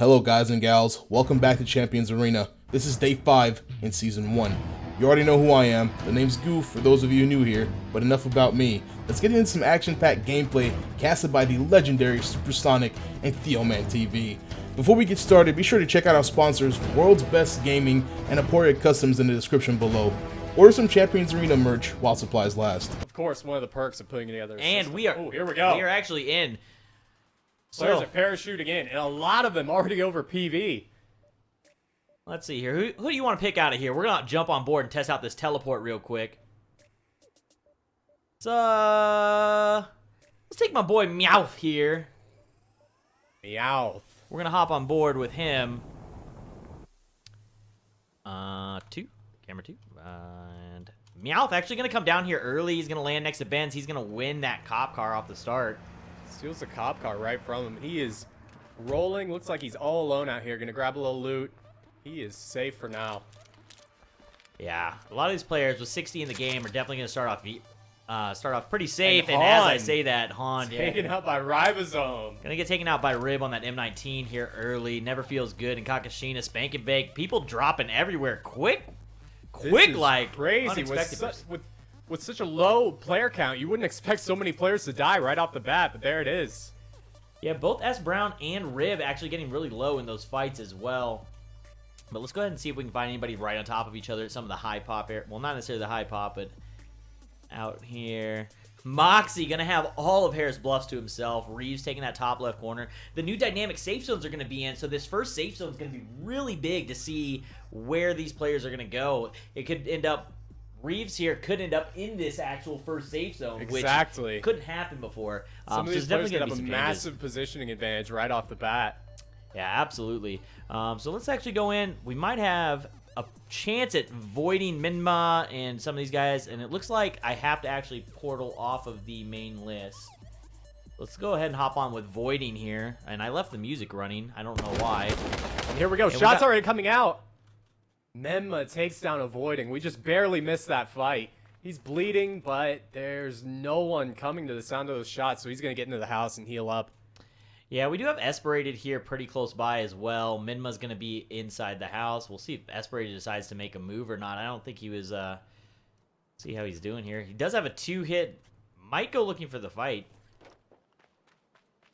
Hello guys and gals, welcome back to Champions Arena. This is day 5 in Season 1. You already know who I am, the name's Goof for those of you new here, but enough about me. Let's get into some action-packed gameplay casted by the legendary Supersonic and Theoman TV. Before we get started, be sure to check out our sponsors, World's Best Gaming and Aporia Customs in the description below. Order some Champions Arena merch while supplies last. Of course, one of the perks of putting together a And system. we are. Oh, here we go. We are actually in. Players So are parachuting in, and a lot of them already over PV. let's see here. Who do you want to pick out of here? We're gonna jump on board and test out this teleport real quick. So let's take my boy Meowth here. Meowth. We're gonna hop on board with him. Camera 2. And Meowth actually gonna come down here early. He's gonna land next to Ben's. He's gonna win that cop car off the start. Steals the cop car right from him. He is rolling. Looks like he's all alone out here. Gonna grab a little loot. He is safe for now. Yeah, a lot of these players with 60 in the game are definitely gonna start off pretty safe. And as I Han. say that, Han, Taken out by Ribosome. gonna get taken out by Rib on that M19 here early. Never feels good. And Kakashina, spank and bake. People dropping everywhere. Quick, This is like crazy. unexpected. With such a low player count, you wouldn't expect so many players to die right off the bat, but there it is. Yeah, both S Brown and Rib actually getting really low in those fights as well. But let's go ahead and see if we can find anybody right on top of each other at some of the high pop air. Well, not necessarily the high pop, but out here. Moxie gonna have all of Harris Bluffs to himself. Reeves taking that top left corner. The new dynamic safe zones are gonna be in, so this first safe zone is gonna be really big to see where these players are gonna go. It could end up, Reeves here could end up in this actual first safe zone, Exactly. which couldn't happen before. Some of so these there's players could definitely gonna have be a some changes. massive positioning advantage right off the bat. Yeah, absolutely. So let's actually go in. We might have a chance at voiding Minma and some of these guys, and it looks like I have to actually portal off of the main list. Let's go ahead and hop on with voiding here, and I left the music running. I don't know why. And here we go. we Shots got- already coming out. Memma takes down Avoiding. We just barely missed that fight. He's bleeding, but there's no one coming to the sound of those shots, so he's going to get into the house and heal up. Yeah, we do have Esperated here pretty close by as well. Minma's going to be inside the house. We'll see if Esperated decides to make a move or not. I don't think he was... see how he's doing here. He does have a 2-hit. Might go looking for the fight.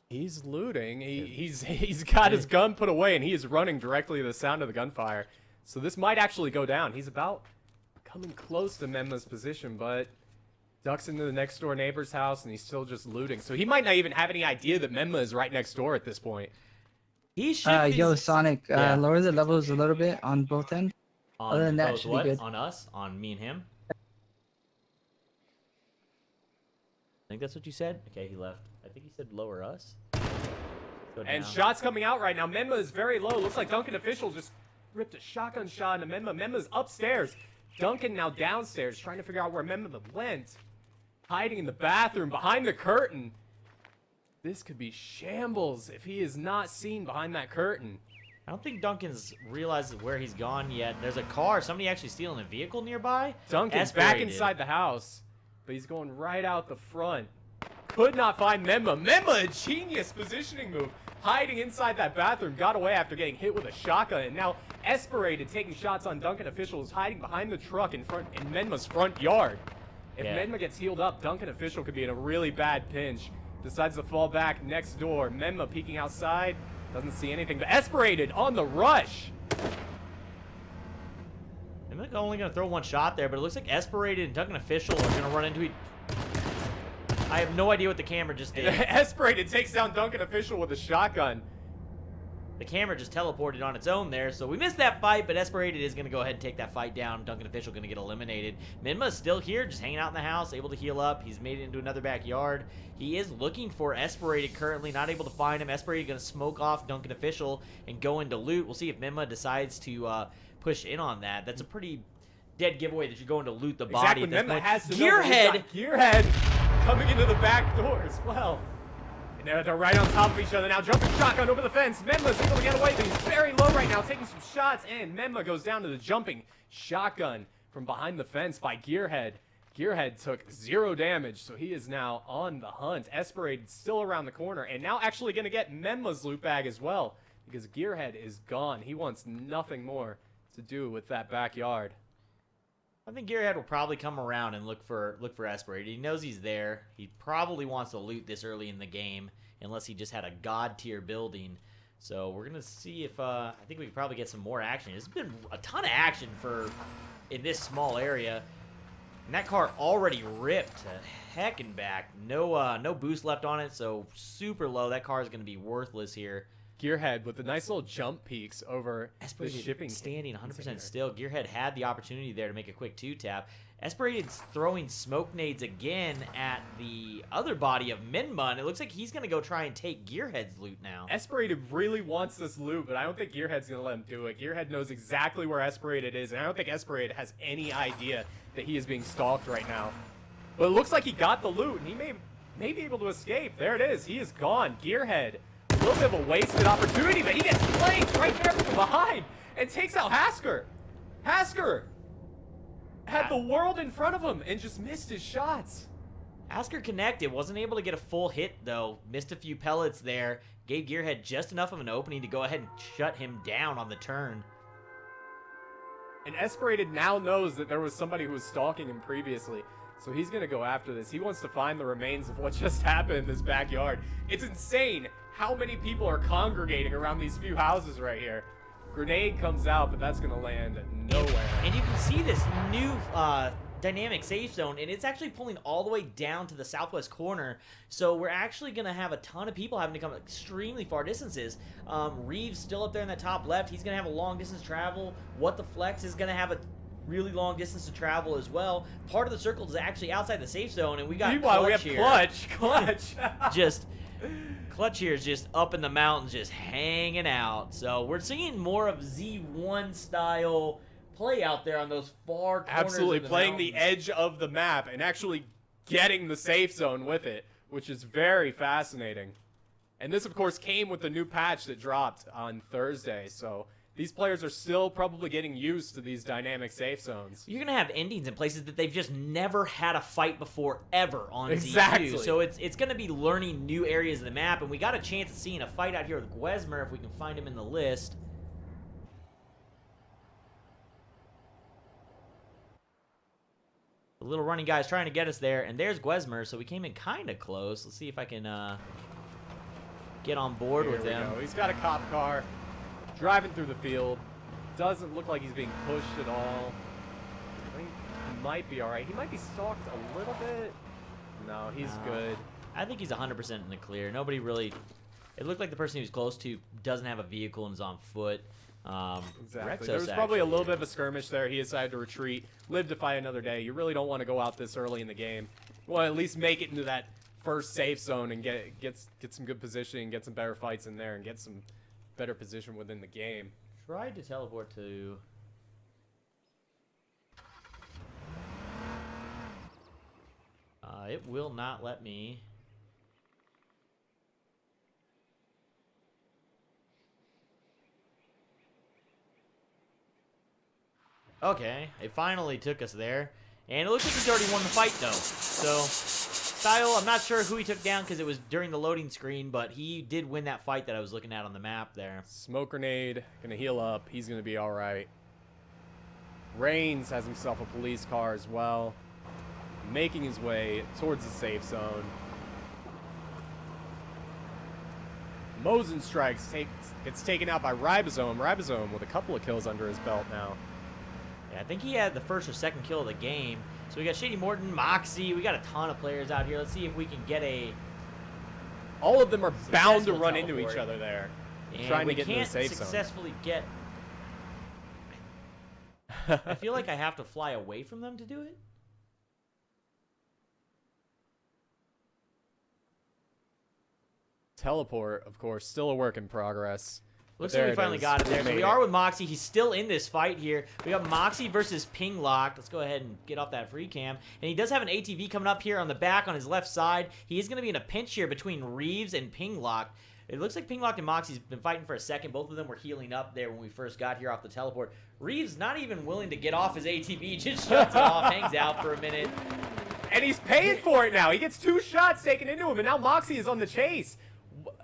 He's looting. He's got his gun put away, and he is running directly to the sound of the gunfire. So this might actually go down. He's about coming close to Memma's position, but ducks into the next door neighbor's house, and he's still just looting. So he might not even have any idea that Memma is right next door at this point. He should be... Yo, Sonic, Yeah. lower the levels a little bit on both ends. On Other than that, both should be what? good. On us? On me and him? I think that's what you said? Okay, he left. I think he said lower us. Go And down. shots coming out right now. Memma is very low. Looks like Duncan Official just ripped a shotgun shot into Memma. Memma's upstairs. Duncan now downstairs, trying to figure out where Memma went. Hiding in the bathroom, behind the curtain. This could be shambles if he is not seen behind that curtain. I don't think Duncan's realized where he's gone yet. There's a car. Somebody actually stealing a vehicle nearby? Duncan's back Aspirated. inside the house, but he's going right out the front. Could not find Memma. Memma, a genius positioning move. Hiding inside that bathroom, got away after getting hit with a shotgun, and now Esperated taking shots on Duncan Official is hiding behind the truck in Menma's front yard. If Yeah. Menma gets healed up, Duncan Official could be in a really bad pinch. Decides to fall back next door. Menma peeking outside, doesn't see anything, but Esperated on the rush. I'm only going to throw one shot there, but it looks like Esperated and Duncan Official are going to run into each... I have no idea what the camera just did. Esperated takes down Duncan Official with a shotgun. The camera just teleported on its own there, so we missed that fight, but Esperated is going to go ahead and take that fight down. Duncan Official going to get eliminated. Minma's still here, just hanging out in the house, able to heal up. He's made it into another backyard. He is looking for Esperated currently, not able to find him. Esperated going to smoke off Duncan Official and go into loot. We'll see if Minma decides to push in on that. That's a pretty dead giveaway that you're going to loot the body Exactly, at this Memma point. has to know that we've Gearhead! got Gearhead coming into the back door as well. And they're right on top of each other now. Jumping shotgun over the fence. Memma's able to get away, but he's very low right now, taking some shots. And Memma goes down to the jumping shotgun from behind the fence by Gearhead. Gearhead took 0 damage, so he is now on the hunt. Esperated still around the corner, and now actually going to get Memma's loot bag as well. because Gearhead is gone. He wants nothing more to do with that backyard. I think Gearhead will probably come around and look for Esperated. He knows he's there. He probably wants to loot this early in the game, unless he just had a god tier building. So we're gonna see if I think we could probably get some more action. There's been a ton of action in this small area, and that car already ripped to heck and back. No boost left on it, so super low. That car is gonna be worthless here. Gearhead with the nice little jump peaks over the Esperated shipping standing 100% container. still. Gearhead had the opportunity there to make a quick 2-tap. Esperated's throwing smoke nades again at the other body of Minma, and it looks like he's going to go try and take Gearhead's loot now. Esperated really wants this loot, but I don't think Gearhead's going to let him do it. Gearhead knows exactly where Esperated is, and I don't think Esperated has any idea that he is being stalked right now. But it looks like he got the loot, and he may be able to escape. There it is. He is gone. Gearhead. A little bit of a wasted opportunity, but he gets flanked right there from behind and takes out Hasker. Hasker had the world in front of him and just missed his shots. Asker connected, wasn't able to get a full hit though. Missed a few pellets there. Gave Gearhead just enough of an opening to go ahead and shut him down on the turn. And Esperated now knows that there was somebody who was stalking him previously. So he's going to go after this. He wants to find the remains of what just happened in this backyard. It's insane how many people are congregating around these few houses right here. Grenade comes out, but that's going to land nowhere. And you can see this new dynamic safe zone, and it's actually pulling all the way down to the southwest corner. So we're actually going to have a ton of people having to come extremely far distances. Reeves still up there in that top left. He's going to have a long distance travel. What the Flex is going to have a really long distance to travel as well. Part of the circle is actually outside the safe zone, and we got Meanwhile, we have here. Clutch. Just Clutch here is just up in the mountains, just hanging out. So we're seeing more of Z1 style play out there on those far corners. Absolutely of the playing the mountains. edge of the map and actually getting the safe zone with it, which is very fascinating. And this, of course, came with the new patch that dropped on Thursday, so these players are still probably getting used to these dynamic safe zones. You're gonna have endings in places that they've just never had a fight before ever on Exactly. Z2. So it's gonna be learning new areas of the map, and we got a chance of seeing a fight out here with Gwesmer if we can find him in the list. The little running guy's trying to get us there, and there's Gwesmer, so we came in kind of close. Let's see if I can get on board Here with we him. go. He's got a cop car driving through the field. Doesn't look like he's being pushed at all. I think he might be all right. He might be stalked a little bit. No, he's No. good. I think he's 100% in the clear. Nobody really... It looked like the person he was close to doesn't have a vehicle and is on foot. Exactly. Rexos There was probably a actually- little bit of a skirmish there. He decided to retreat, live to fight another day. You really don't want to go out this early in the game. You want to at least make it into that first safe zone and get some good positioning, get some better fights in there, and get some better position within the game. Tried to teleport to... it will not let me. Okay, it finally took us there. And it looks like he's already won the fight, though. So, Style, I'm not sure who he took down because it was during the loading screen, but he did win that fight that I was looking at on the map there. Smoke grenade, gonna heal up. He's gonna be all right. Reigns has himself a police car as well, making his way towards the safe zone. Mosin Strikes gets taken out by Ribosome. Ribosome with a couple of kills under his belt now. Yeah, I think he had the first or second kill of the game. So we got Shady Morton, Moxie. We got a ton of players out here. Let's see if we can get a... All of them are bound to Successful run into teleport. each other there, And trying we to get into can't the safe zone. successfully get... I feel like I have to fly away from them to do it. Teleport, of course, still a work in progress. Looks But like there we it finally is. got it there. We So we made are it. with Moxie. He's still in this fight here. We got Moxie versus Ping Locked. Let's go ahead and get off that free cam. And he does have an ATV coming up here on the back on his left side. He is going to be in a pinch here between Reeves and Ping Locked. It looks like Ping Locked and Moxie's been fighting for a second. Both of them were healing up there when we first got here off the teleport. Reeves not even willing to get off his ATV. Just shuts it off, hangs out for a minute. And he's paying for it now. He gets 2 shots taken into him, and now Moxie is on the chase.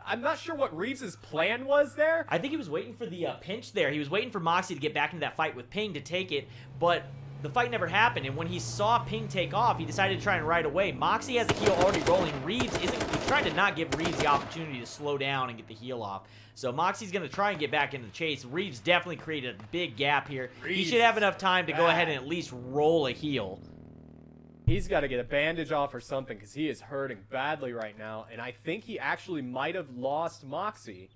I'm not sure what Reeves' plan was there. I think he was waiting for the pinch there. He was waiting for Moxie to get back into that fight with Ping to take it, but the fight never happened, and when he saw Ping take off, he decided to try and ride away. Moxie has the heel already rolling. Reeves isn't. He's trying to not give Reeves the opportunity to slow down and get the heel off. So Moxie's going to try and get back into the chase. Reeves definitely created a big gap here. He should have enough time to go ahead and at least roll a heel. He's got to get a bandage off or something because he is hurting badly right now, and I think he actually might have lost Moxie.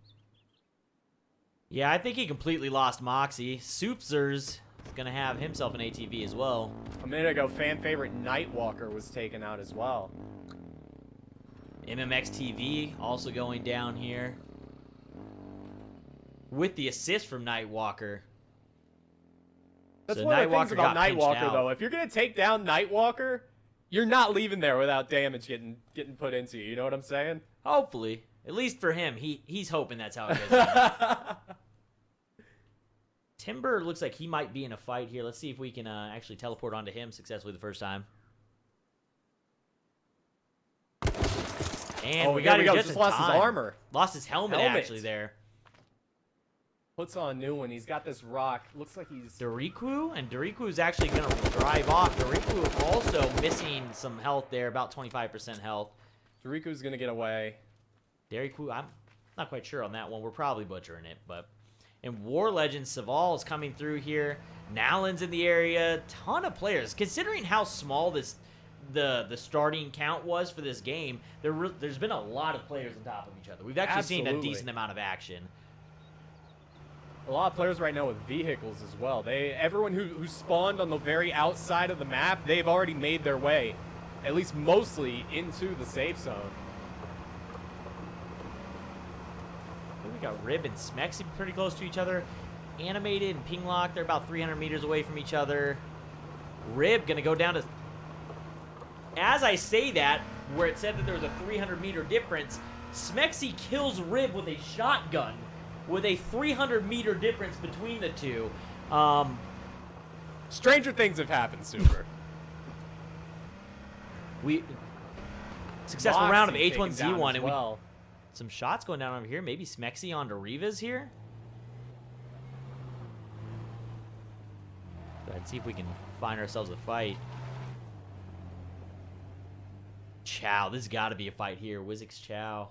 Yeah, I think he completely lost Moxie. Soupsers is going to have himself an ATV as well. A minute ago, fan favorite Nightwalker was taken out as well. MMX TV also going down here with the assist from Nightwalker. That's So one of the things Nightwalker about got pinched Nightwalker, out. though. If you're going to take down Nightwalker, you're not leaving there without damage getting put into you. You know what I'm saying? Hopefully. At least for him, he's hoping that's how it goes. Timber looks like he might be in a fight here. Let's see if we can actually teleport onto him successfully the first time. And we got him just lost his armor. Lost his helmet actually there. Puts on a new one. He's got this rock. Looks like he's... Dariku, and Dariku is actually going to drive off. Dariku also missing some health there, about 25% health. Dariku's going to get away. Dariku, I'm not quite sure on that one. We're probably butchering it, but... And War Legend Saval is coming through here. Nalan's in the area. Ton of players. Considering how small this the starting count was for this game, there's been a lot of players on top of each other. We've actually seen a decent amount of action. A lot of players right now with vehicles as well. Everyone who spawned on the very outside of the map, they've already made their way, at least mostly, into the safe zone. We got Rib and Smexy pretty close to each other. Animated and Pinglock, they're about 300 meters away from each other. Rib gonna go down to... As I say that, where it said that there was a 300-meter difference, Smexy kills Rib with a shotgun, with a 300-meter difference between the two. Stranger things have happened, Super. Successful round of taken down H1Z1, as and well. some shots going down over here. Maybe Smexy onto Rivas here. Go ahead and see if we can find ourselves a fight. Chow, this has got to be a fight here. Wizix Chow.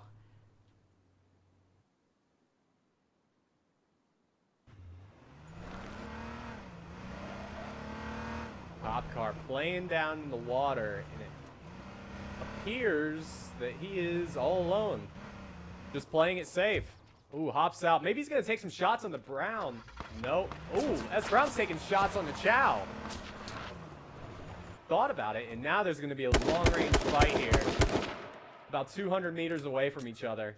Cop car playing down in the water, and it appears that he is all alone. Just playing it safe. Ooh, hops out. Maybe he's going to take some shots on the Brown. No. Ooh, S. Brown's taking shots on the Chow. Thought about it, and now there's going to be a long-range fight here. About 200 meters away from each other.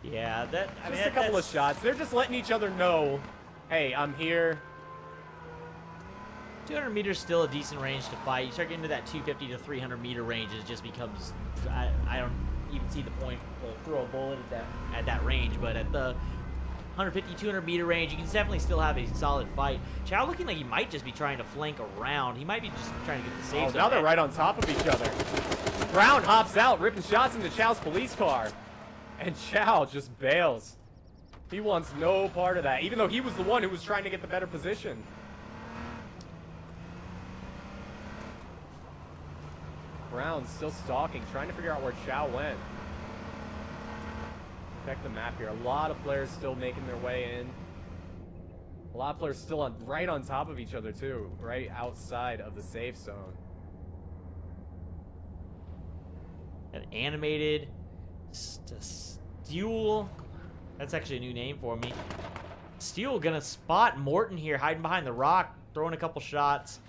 Yeah, Just a couple of shots. They're just letting each other know, hey, I'm here. 200 meters still a decent range to fight. You start getting to that 250 to 300 meter range, it just becomes... I don't even see the point to throw a bullet at that range, but at the 150, 200 meter range, you can definitely still have a solid fight. Chow looking like he might just be trying to flank around. He might be just trying to get the safe zone. Now they're right on top of each other. Brown hops out, ripping shots into Chow's police car. And Chow just bails. He wants no part of that, even though he was the one who was trying to get the better position. Brown's still stalking, trying to figure out where Chow went. Check the map here. A lot of players still making their way in. A lot of players still right on top of each other too, right outside of the safe zone. An animated Steel. That's actually a new name for me. Steel gonna spot Morton here, hiding behind the rock, throwing a couple shots.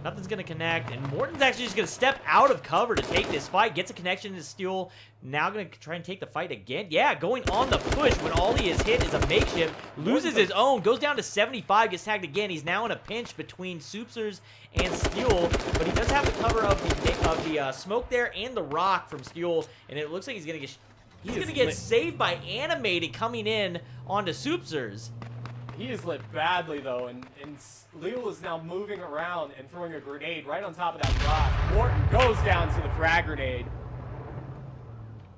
Nothing's going to connect, and Morton's actually just going to step out of cover to take this fight. Gets a connection to Steel. Now going to try and take the fight again. Yeah, going on the push when all he has hit is a makeshift. Loses his own. Goes down to 75. Gets tagged again. He's now in a pinch between Soupsers and Steel, but he does have the cover of the smoke there and the rock from Steel, and it looks like he's going to get saved by Animated coming in onto Soupsers. He is lit badly, though, and Leo is now moving around and throwing a grenade right on top of that rock. Morton goes down to the frag grenade.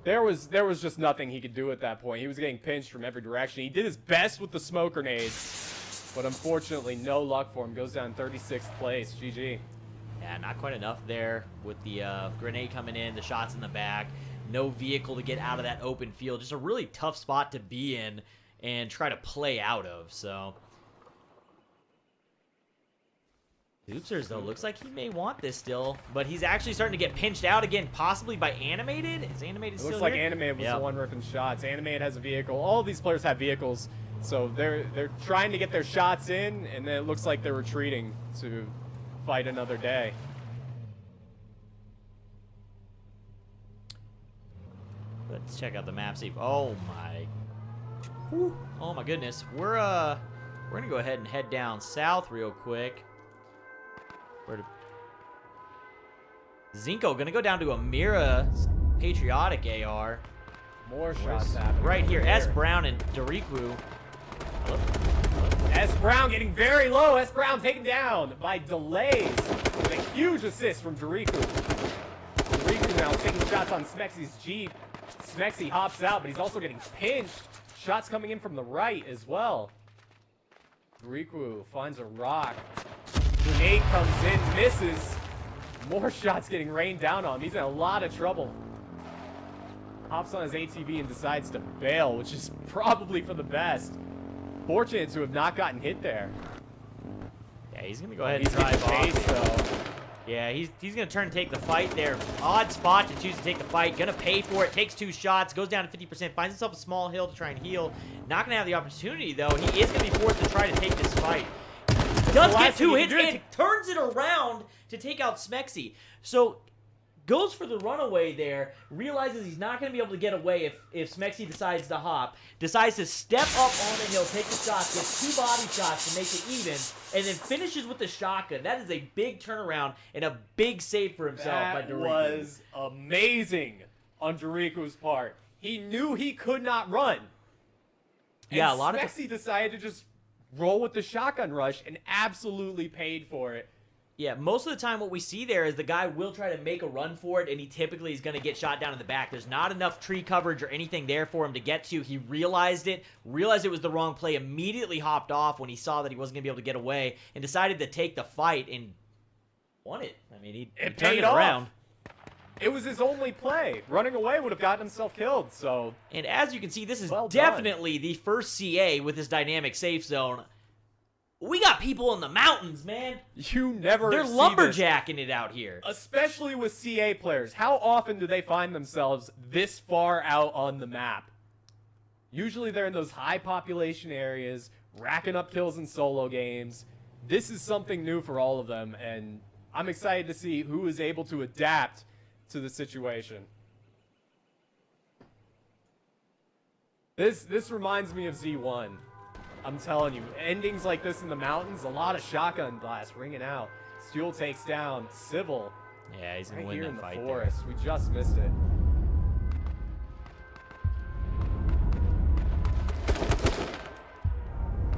There was just nothing he could do at that point. He was getting pinched from every direction. He did his best with the smoke grenades, but unfortunately, no luck for him. Goes down 36th place. GG. Yeah, not quite enough there with the grenade coming in, the shots in the back. No vehicle to get out of that open field. Just a really tough spot to be in and try to play out of, so. Oopsers, though, looks like he may want this still, but he's actually starting to get pinched out again, possibly by Animated. Is Animated still here? Looks like Animated was the one ripping shots. Animated has a vehicle. All of these players have vehicles, so they're trying to get their shots in, and then it looks like they're retreating to fight another day. Let's check out the map, see if, oh my goodness. We're gonna go ahead and head down south real quick. Zinko gonna go down to a Mira Patriotic AR. More shots happening. Right here, S. Brown and Dariku. S. Brown getting very low. S. Brown taken down by delays with a huge assist from Dariku. Dariku now taking shots on Smexy's Jeep. Smexy hops out, but he's also getting pinched. Shots coming in from the right as well. Dariku finds a rock. Grenade comes in, misses. More shots getting rained down on him. He's in a lot of trouble. Hops on his ATV and decides to bail, which is probably for the best. Fortunate to have not gotten hit there. Yeah, he's gonna go ahead and drive off. Though. Yeah, he's gonna turn and take the fight there. Odd spot to choose to take the fight. Gonna pay for it. Takes 2 shots. Goes down to 50%. Finds himself a small hill to try and heal. Not gonna have the opportunity though. He is gonna be forced to try to take this fight. Does get 2 hits and turns it around to take out Smexy. So goes for the runaway there. Realizes he's not going to be able to get away if Smexy decides to hop. Decides to step up on the hill, take the shots, gets 2 body shots to make it even, and then finishes with the shotgun. That is a big turnaround and a big save for himself by Dariku. That was amazing on Dariku's part. He knew he could not run. Yeah, and a lot of Smexy decided to just roll with the shotgun rush and absolutely paid for it. Yeah, most of the time what we see there is the guy will try to make a run for it, and he typically is going to get shot down in the back. There's not enough tree coverage or anything there for him to get to. He realized it was the wrong play, immediately hopped off when he saw that he wasn't going to be able to get away, and decided to take the fight and won it. I mean, he turned it around. It was his only play. Running away would have gotten himself killed, so... And as you can see, this is well definitely the first CA with this dynamic safe zone. We got people in the mountains, man. You never They're see lumberjacking it out here. Especially with CA players. How often do they find themselves this far out on the map? Usually they're in those high population areas, racking up kills in solo games. This is something new for all of them, and I'm excited to see who is able to adapt to the situation. This reminds me of Z1. I'm telling you, endings like this in the mountains, a lot of shotgun blasts ringing out. Steel takes down Civil. Yeah, he's gonna right win here that in the fight forest. We just missed it.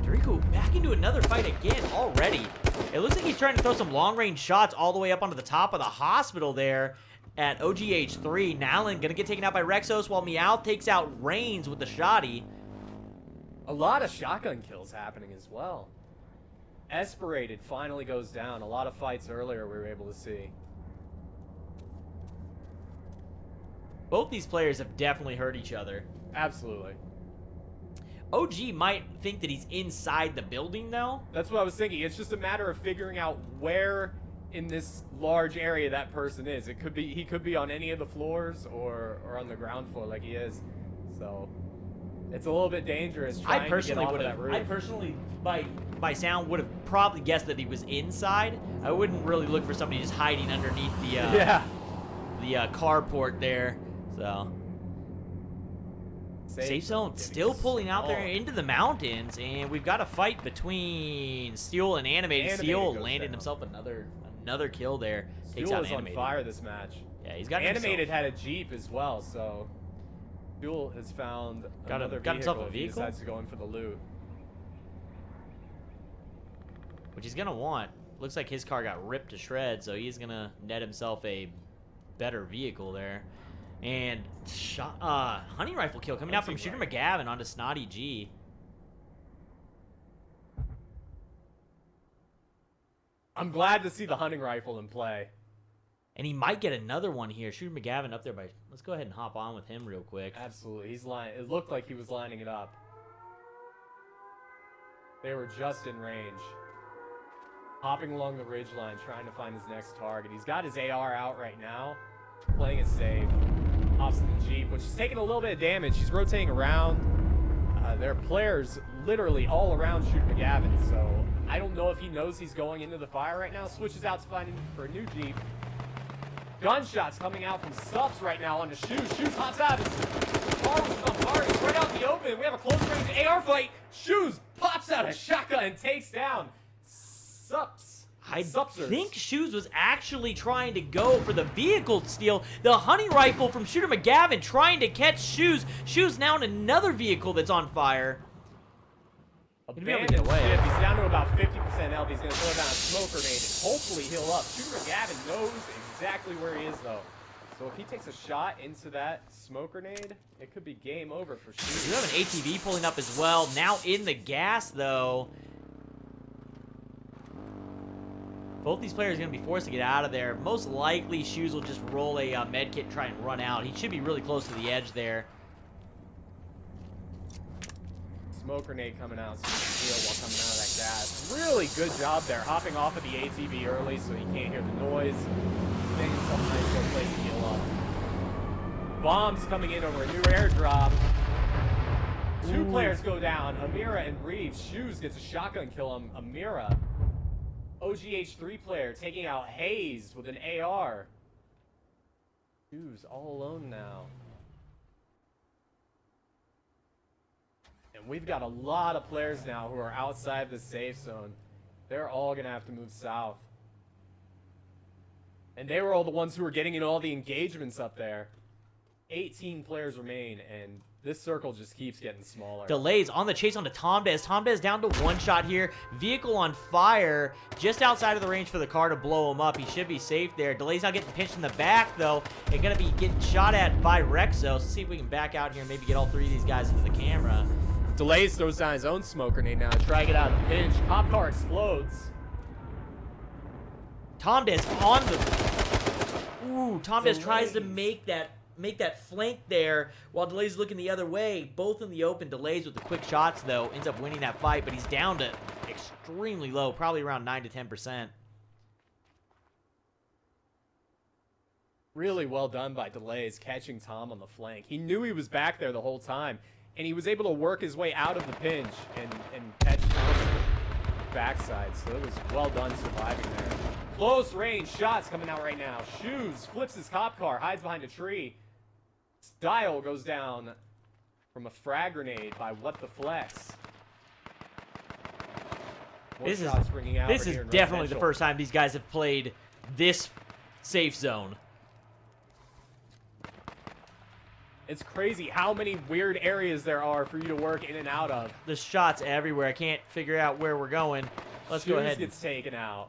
Dariku back into another fight again already. It looks like he's trying to throw some long-range shots all the way up onto the top of the hospital there at OGH3. Nalan gonna get taken out by Rexos while Meowth takes out Reigns with the shotty. A lot of shotgun kills happening as well. Esperated finally goes down. A lot of fights earlier we were able to see. Both these players have definitely hurt each other. Absolutely. OG might think that he's inside the building, though. That's what I was thinking. It's just a matter of figuring out where in this large area that person is. It could be he could be on any of the floors or on the ground floor like he is. So it's a little bit dangerous trying to get off of that roof. I personally, by sound, would have probably guessed that he was inside. I wouldn't really look for somebody just hiding underneath the carport there. So safe zone still pulling out there into the mountains, and we've got a fight between Steel and Animated. Steel landed himself another kill there. Takes out Steel is Animated. on fire this match. Yeah, he's got Animated had a Jeep as well, so Steel has found another got himself a vehicle. He vehicle? decides to go in for the loot. Which he's gonna want. Looks like his car got ripped to shreds, so he's gonna net himself a better vehicle there. And hunting rifle kill coming out from Shooter McGavin onto Snotty G. I'm glad to see the hunting rifle in play. And he might get another one here. Shooter McGavin up there by... Let's go ahead and hop on with him real quick. Absolutely. He's lining. It looked like he was lining it up. They were just in range. Hopping along the ridgeline, trying to find his next target. He's got his AR out right now, playing it safe. Hops in the Jeep, which is taking a little bit of damage. He's rotating around. There are players literally all around Shooter McGavin, so I don't know if he knows he's going into the fire right now. Switches out to find him for a new Jeep. Gunshots coming out from Sups right now onto Shoes. Shoes hops out. His car was on fire. He's right out in the open. We have a close range AR fight. Shoes pops out a shotgun and takes down Sups. I Supsers. think Shoes was actually trying to go for the vehicle steal. The hunting rifle from Shooter McGavin trying to catch Shoes. Shoes now in another vehicle that's on fire. Abandoned ship. He's down to about 50% health. He's going to throw down a smoke grenade and hopefully heal up. Shooter McGavin knows exactly where he is, though. So if he takes a shot into that smoke grenade, it could be game over for Shoes. We have an ATV pulling up as well. Now in the gas, though. Both these players are going to be forced to get out of there. Most likely, Shoes will just roll a med kit and try and run out. He should be really close to the edge there. Smoke grenade coming out, so steal while coming out of that gas. Really good job there, hopping off of the ATV early so he can't hear the noise. Staying in some nice little place to heal up. Bombs coming in over a new airdrop. Two players go down, Amira and Reeves. Shoes gets a shotgun kill on Amira. OGH3 player taking out Hayes with an AR. Shoes all alone now. And we've got a lot of players now who are outside the safe zone. They're all going to have to move south. And they were all the ones who were getting in all the engagements up there. 18 players remain, and this circle just keeps getting smaller. Delays on the chase onto Tomdez. Tomdez down to one shot here. Vehicle on fire just outside of the range for the car to blow him up. He should be safe there. Delays now getting pinched in the back, though. They're going to be getting shot at by Rexo. Let's see if we can back out here and maybe get all three of these guys into the camera. Delays throws down his own smoke grenade now. Try to get out of the pinch. Cop car explodes. Tomdez on the... Ooh, Tomdez tries to make that flank there while Delays looking the other way. Both in the open. Delays with the quick shots, though, ends up winning that fight, but he's down to extremely low, probably around 9 to 10%. Really well done by Delays, catching Tom on the flank. He knew he was back there the whole time, and he was able to work his way out of the pinch and catch Tom's backside, so it was well done surviving there. Close range shots coming out right now. Shoes flips his cop car, hides behind a tree. Style goes down from a frag grenade by What the Flex. This is definitely the first time these guys have played this safe zone. It's crazy how many weird areas there are for you to work in and out of. There's shots everywhere. I can't figure out where we're going. Let's go ahead. Gets taken out.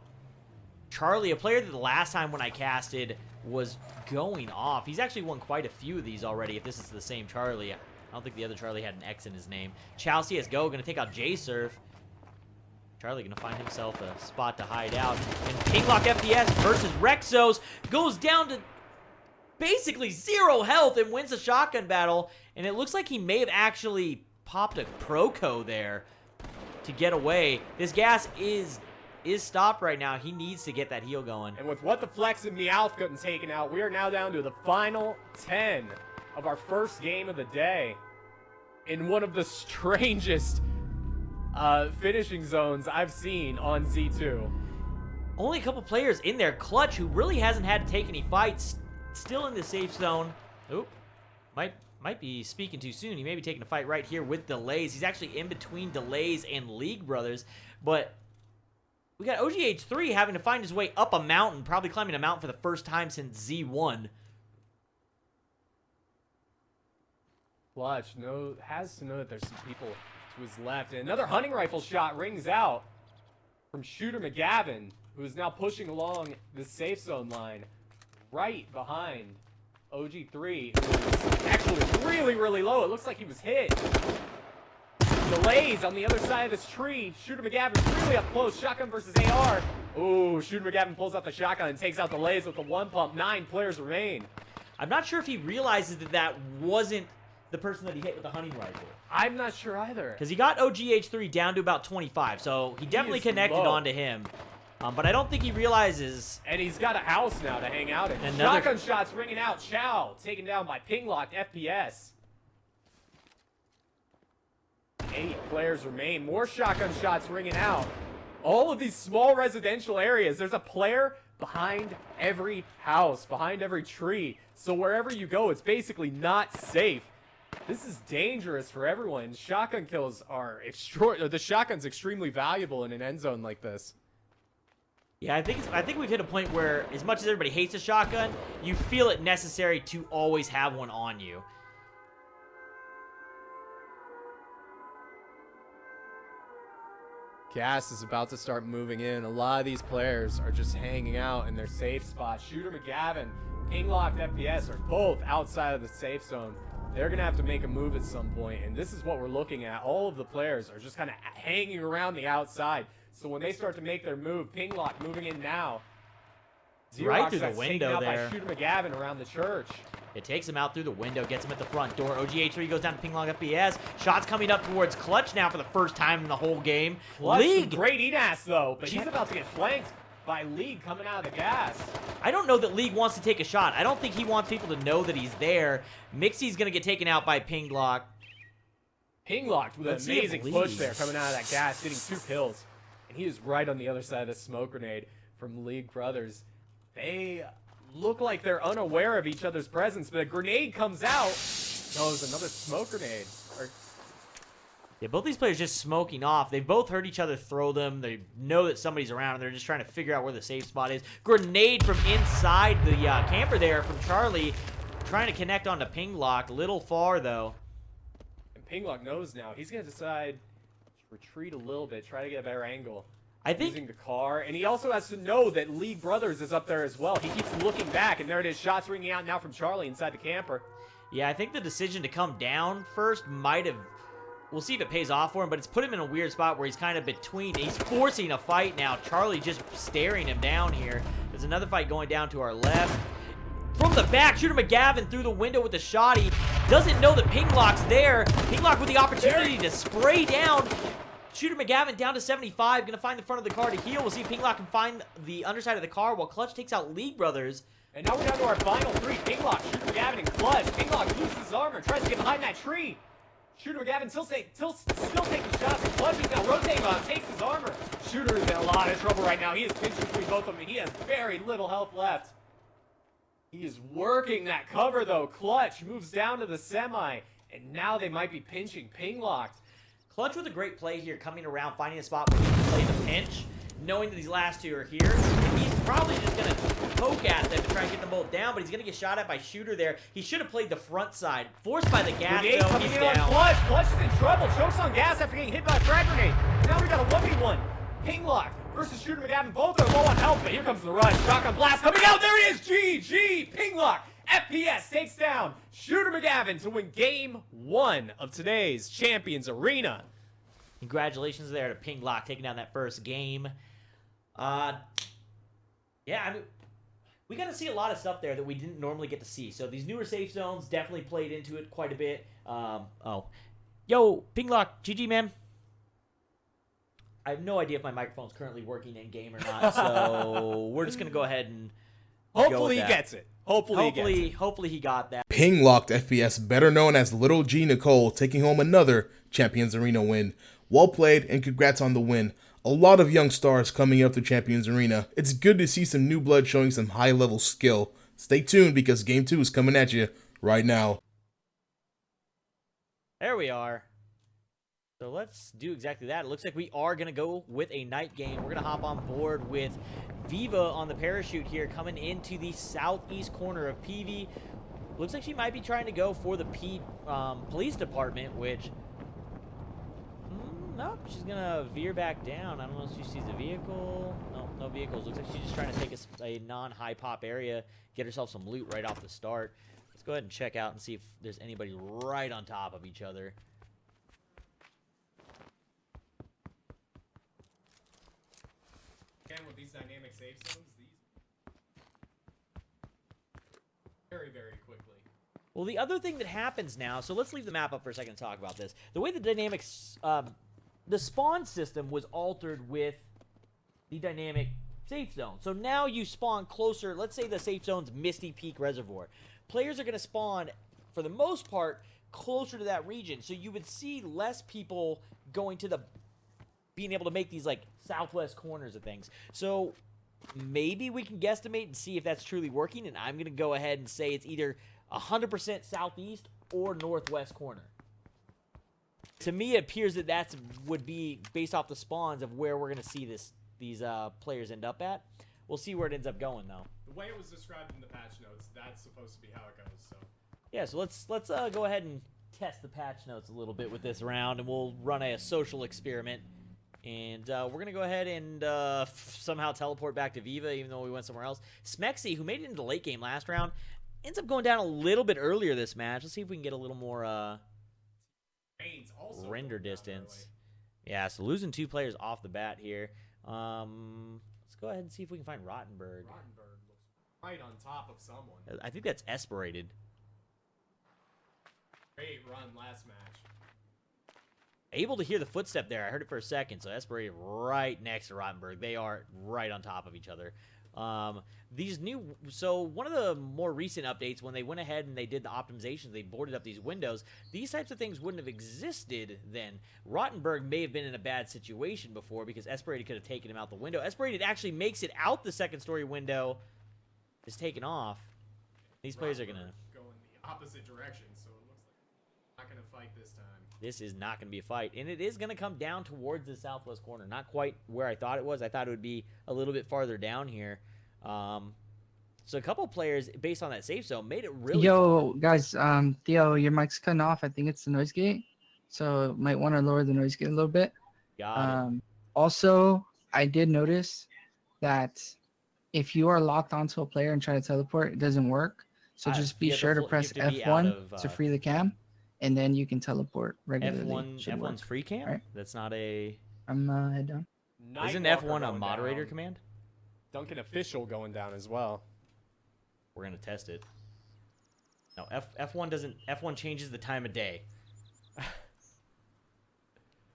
Charlie, a player that the last time when I casted was going off. He's actually won quite a few of these already, if this is the same Charlie. I don't think the other Charlie had an X in his name. Chow CSGO going to take out J-Surf. Charlie going to find himself a spot to hide out. And Kinglock FPS versus Rexos goes down to basically 0 health and wins the shotgun battle. And it looks like he may have actually popped a Proco there to get away. This gas is stopped right now. He needs to get that heal going. And with What the Flex and Meowth getting taken out, we are now down to the final 10 of our first game of the day in one of the strangest finishing zones I've seen on Z2. Only a couple players in there. Clutch, who really hasn't had to take any fights, still in the safe zone. Oop, might be speaking too soon. He may be taking a fight right here with Delays. He's actually in between Delays and League Brothers, but we got OGH3 having to find his way up a mountain, probably climbing a mountain for the first time since Z1. Clutch has to know that there's some people to his left. And another hunting rifle shot rings out from Shooter McGavin, who is now pushing along the safe zone line right behind OG3, who's actually really, really low. It looks like he was hit. Delays on the other side of this tree. Shooter McGavin's really up close. Shotgun versus AR. Ooh, Shooter McGavin pulls out the shotgun and takes out Delays with the one pump. 9 players remain. I'm not sure if he realizes that that wasn't the person that he hit with the hunting rifle. I'm not sure either. Because he got OGH3 down to about 25, so he definitely connected low. onto him. But I don't think he realizes. And he's got a house now to hang out in. Another... Shotgun shots ringing out. Chow taken down by Pinglock FPS. 8 players remain. More shotgun shots ringing out. All of these small residential areas. There's a player behind every house, behind every tree. So wherever you go, it's basically not safe. This is dangerous for everyone. Shotgun kills are the shotgun's extremely valuable in an end zone like this. Yeah, I think we've hit a point where, as much as everybody hates a shotgun, you feel it necessary to always have one on you. Gas is about to start moving in. A lot of these players are just hanging out in their safe spot. Shooter McGavin, Pinglocked FPS are both outside of the safe zone. They're going to have to make a move at some point, and this is what we're looking at. All of the players are just kind of hanging around the outside. So when they start to make their move, Pinglock moving in now. Right through the that's window taken out there. by Shooter McGavin around the church. It takes him out through the window, gets him at the front door. OGH3 goes down to Pinglock FPS. Shots coming up towards Clutch now for the first time in the whole game. Clutch, League. great ENAS though, but he's about to get flanked by League coming out of the gas. I don't know that League wants to take a shot. I don't think he wants people to know that he's there. Mixie's going to get taken out by Pinglock. Pinglocked with an Let's see if amazing League- push there coming out of that gas, getting 2 kills. And he is right on the other side of the smoke grenade from League Brothers. They look like they're unaware of each other's presence, but a grenade comes out. No, there's another smoke grenade. Yeah, both these players just smoking off. They've both heard each other throw them. They know that somebody's around, and they're just trying to figure out where the safe spot is. Grenade from inside the camper there from Charlie, trying to connect onto Pinglock. Little far, though. And Pinglock knows now. He's going to decide to retreat a little bit, try to get a better angle. I think Using the car, and he also has to know that League Brothers is up there as well. He keeps looking back, and there it is. Shots ringing out now from Charlie inside the camper. Yeah, I think the decision to come down first might have... We'll see if it pays off for him, but it's put him in a weird spot where he's kind of between. He's forcing a fight now. Charlie just staring him down here. There's another fight going down to our left. From the back, Shooter McGavin through the window with the shotty. Doesn't know that Pinglock's there. Pinglock with the opportunity to spray down. Shooter McGavin down to 75. Going to find the front of the car to heal. We'll see if Pinglock can find the underside of the car while Clutch takes out League Brothers. And now we're down to our final 3. Pinglock, Shooter McGavin, and Clutch. Pinglock loses his armor, tries to get behind that tree. Shooter McGavin still taking shots. Clutch is now rotating on him, takes his armor. Shooter is in a lot of trouble right now. He is pinching between both of them. He has very little health left. He is working that cover, though. Clutch moves down to the semi, and now they might be pinching Pinglocked. Clutch with a great play here, coming around, finding a spot where he can play the pinch, knowing that these last two are here. He's probably just going to poke at them to try and get them both down, but he's going to get shot at by Shooter there. He should have played the front side. Forced by the gas, Grenade though, coming he's in on down. Clutch. Clutch is in trouble. Chokes on gas after getting hit by a frag grenade. Now we got a 1v1. Pinglock versus Shooter McGavin. Both are low on health, but here comes the rush. Shotgun blast coming out. There it is. GG. Pinglock. FPS takes down Shooter McGavin to win game 1 of today's Champions Arena. Congratulations there to Pinglock taking down that first game. Yeah, I mean, we got to see a lot of stuff there that we didn't normally get to see. So these newer safe zones definitely played into it quite a bit. Yo, Pinglock, GG, man. I have no idea if my microphone's currently working in game or not, so we're just gonna go ahead and Hopefully he gets it. Hopefully he got that. Pinglocked FPS, better known as Little G Nicole, taking home another Champions Arena win. Well played, and congrats on the win. A lot of young stars coming up to Champions Arena. It's good to see some new blood showing some high-level skill. Stay tuned because Game 2 is coming at you right now. There we are. So let's do exactly that. It looks like we are going to go with a night game. We're going to hop on board with Viva on the parachute here, coming into the southeast corner of PV. Looks like she might be trying to go for the police department, which... Nope, she's going to veer back down. I don't know if she sees a vehicle. No, no vehicles. Looks like she's just trying to take a non-high pop area, get herself some loot right off the start. go ahead and check out and see if there's anybody right on top of each other. Again, with these dynamic safe zones, these very, very quickly. Well, the other thing that happens now, so let's leave the map up for a second to talk about this. The way the dynamics, the spawn system was altered with the dynamic safe zone. So now you spawn closer. Let's say the safe zone's Misty Peak Reservoir. Players are going to spawn, for the most part, closer to that region. So you would see less people going to the, being able to make these, like, southwest corners of things. So maybe we can guesstimate and see if that's truly working. And I'm going to go ahead and say it's either 100% southeast or northwest corner. To me, it appears that that's would be based off the spawns of where we're going to see these players end up at. We'll see where it ends up going, though. The way it was described in the patch notes, that's supposed to be how it goes. So Yeah, so let's go ahead and test the patch notes a little bit with this round, and we'll run a social experiment. And we're going to go ahead and somehow teleport back to Viva, even though we went somewhere else. Smexy, who made it into the late game last round, ends up going down a little bit earlier this match. Let's see if we can get a little more Reigns also render going down distance. Yeah, so losing 2 players off the bat here. Let's go ahead and see if we can find Rottenberg. Rottenberg looks right on top of someone. I think that's Esperated. Great run last match. Able to hear the footstep there. I heard it for a second. So Esperated right next to Rottenberg. They are right on top of each other. So one of the more recent updates, when they went ahead and they did the optimizations, they boarded up these windows. These types of things wouldn't have existed then. Rottenberg may have been in a bad situation before because Esperated could have taken him out the window. Esperated actually makes it out the second story window. Is taken off. These players are gonna go in the opposite direction, so it looks like not gonna fight this time. This is not going to be a fight, and it is going to come down towards the southwest corner. Not quite where I thought it was. I thought it would be a little bit farther down here. So a couple players, based on that safe zone, made it really Yo, fun. guys, Theo, your mic's cutting off. I think it's the noise gate. So might want to lower the noise gate a little bit. Got it. Also, I did notice that if you are locked onto a player and try to teleport, it doesn't work. So just be you have sure to to press you have to be out F1 of, to free the cam, and then you can teleport regularly. Should work. F1's free cam? Right. That's not a... I'm head down. Isn't Nightwalker F1 a going moderator down. command? Duncan official going down as well. We're going to test it. No, F1 doesn't... F1 changes the time of day.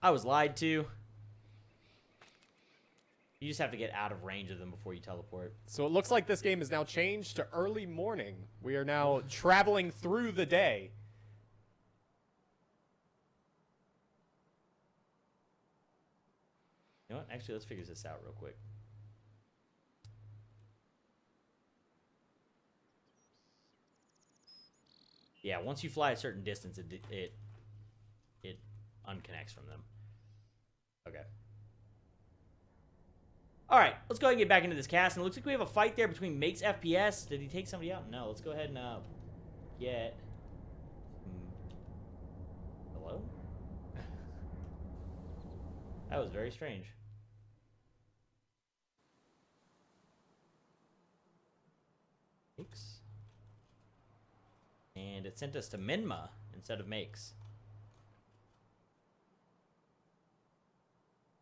I was lied to. You just have to get out of range of them before you teleport. So it looks like this game is now changed to early morning. We are now traveling through the day. You know what? Actually, let's figure this out real quick. Yeah, once you fly a certain distance, it unconnects from them. Okay. All right, let's go ahead and get back into this cast. And it looks like we have a fight there between Makes FPS. Did he take somebody out? No. Let's go ahead and get. Hello? That was very strange. Makes. And it sent us to Minma instead of Makes.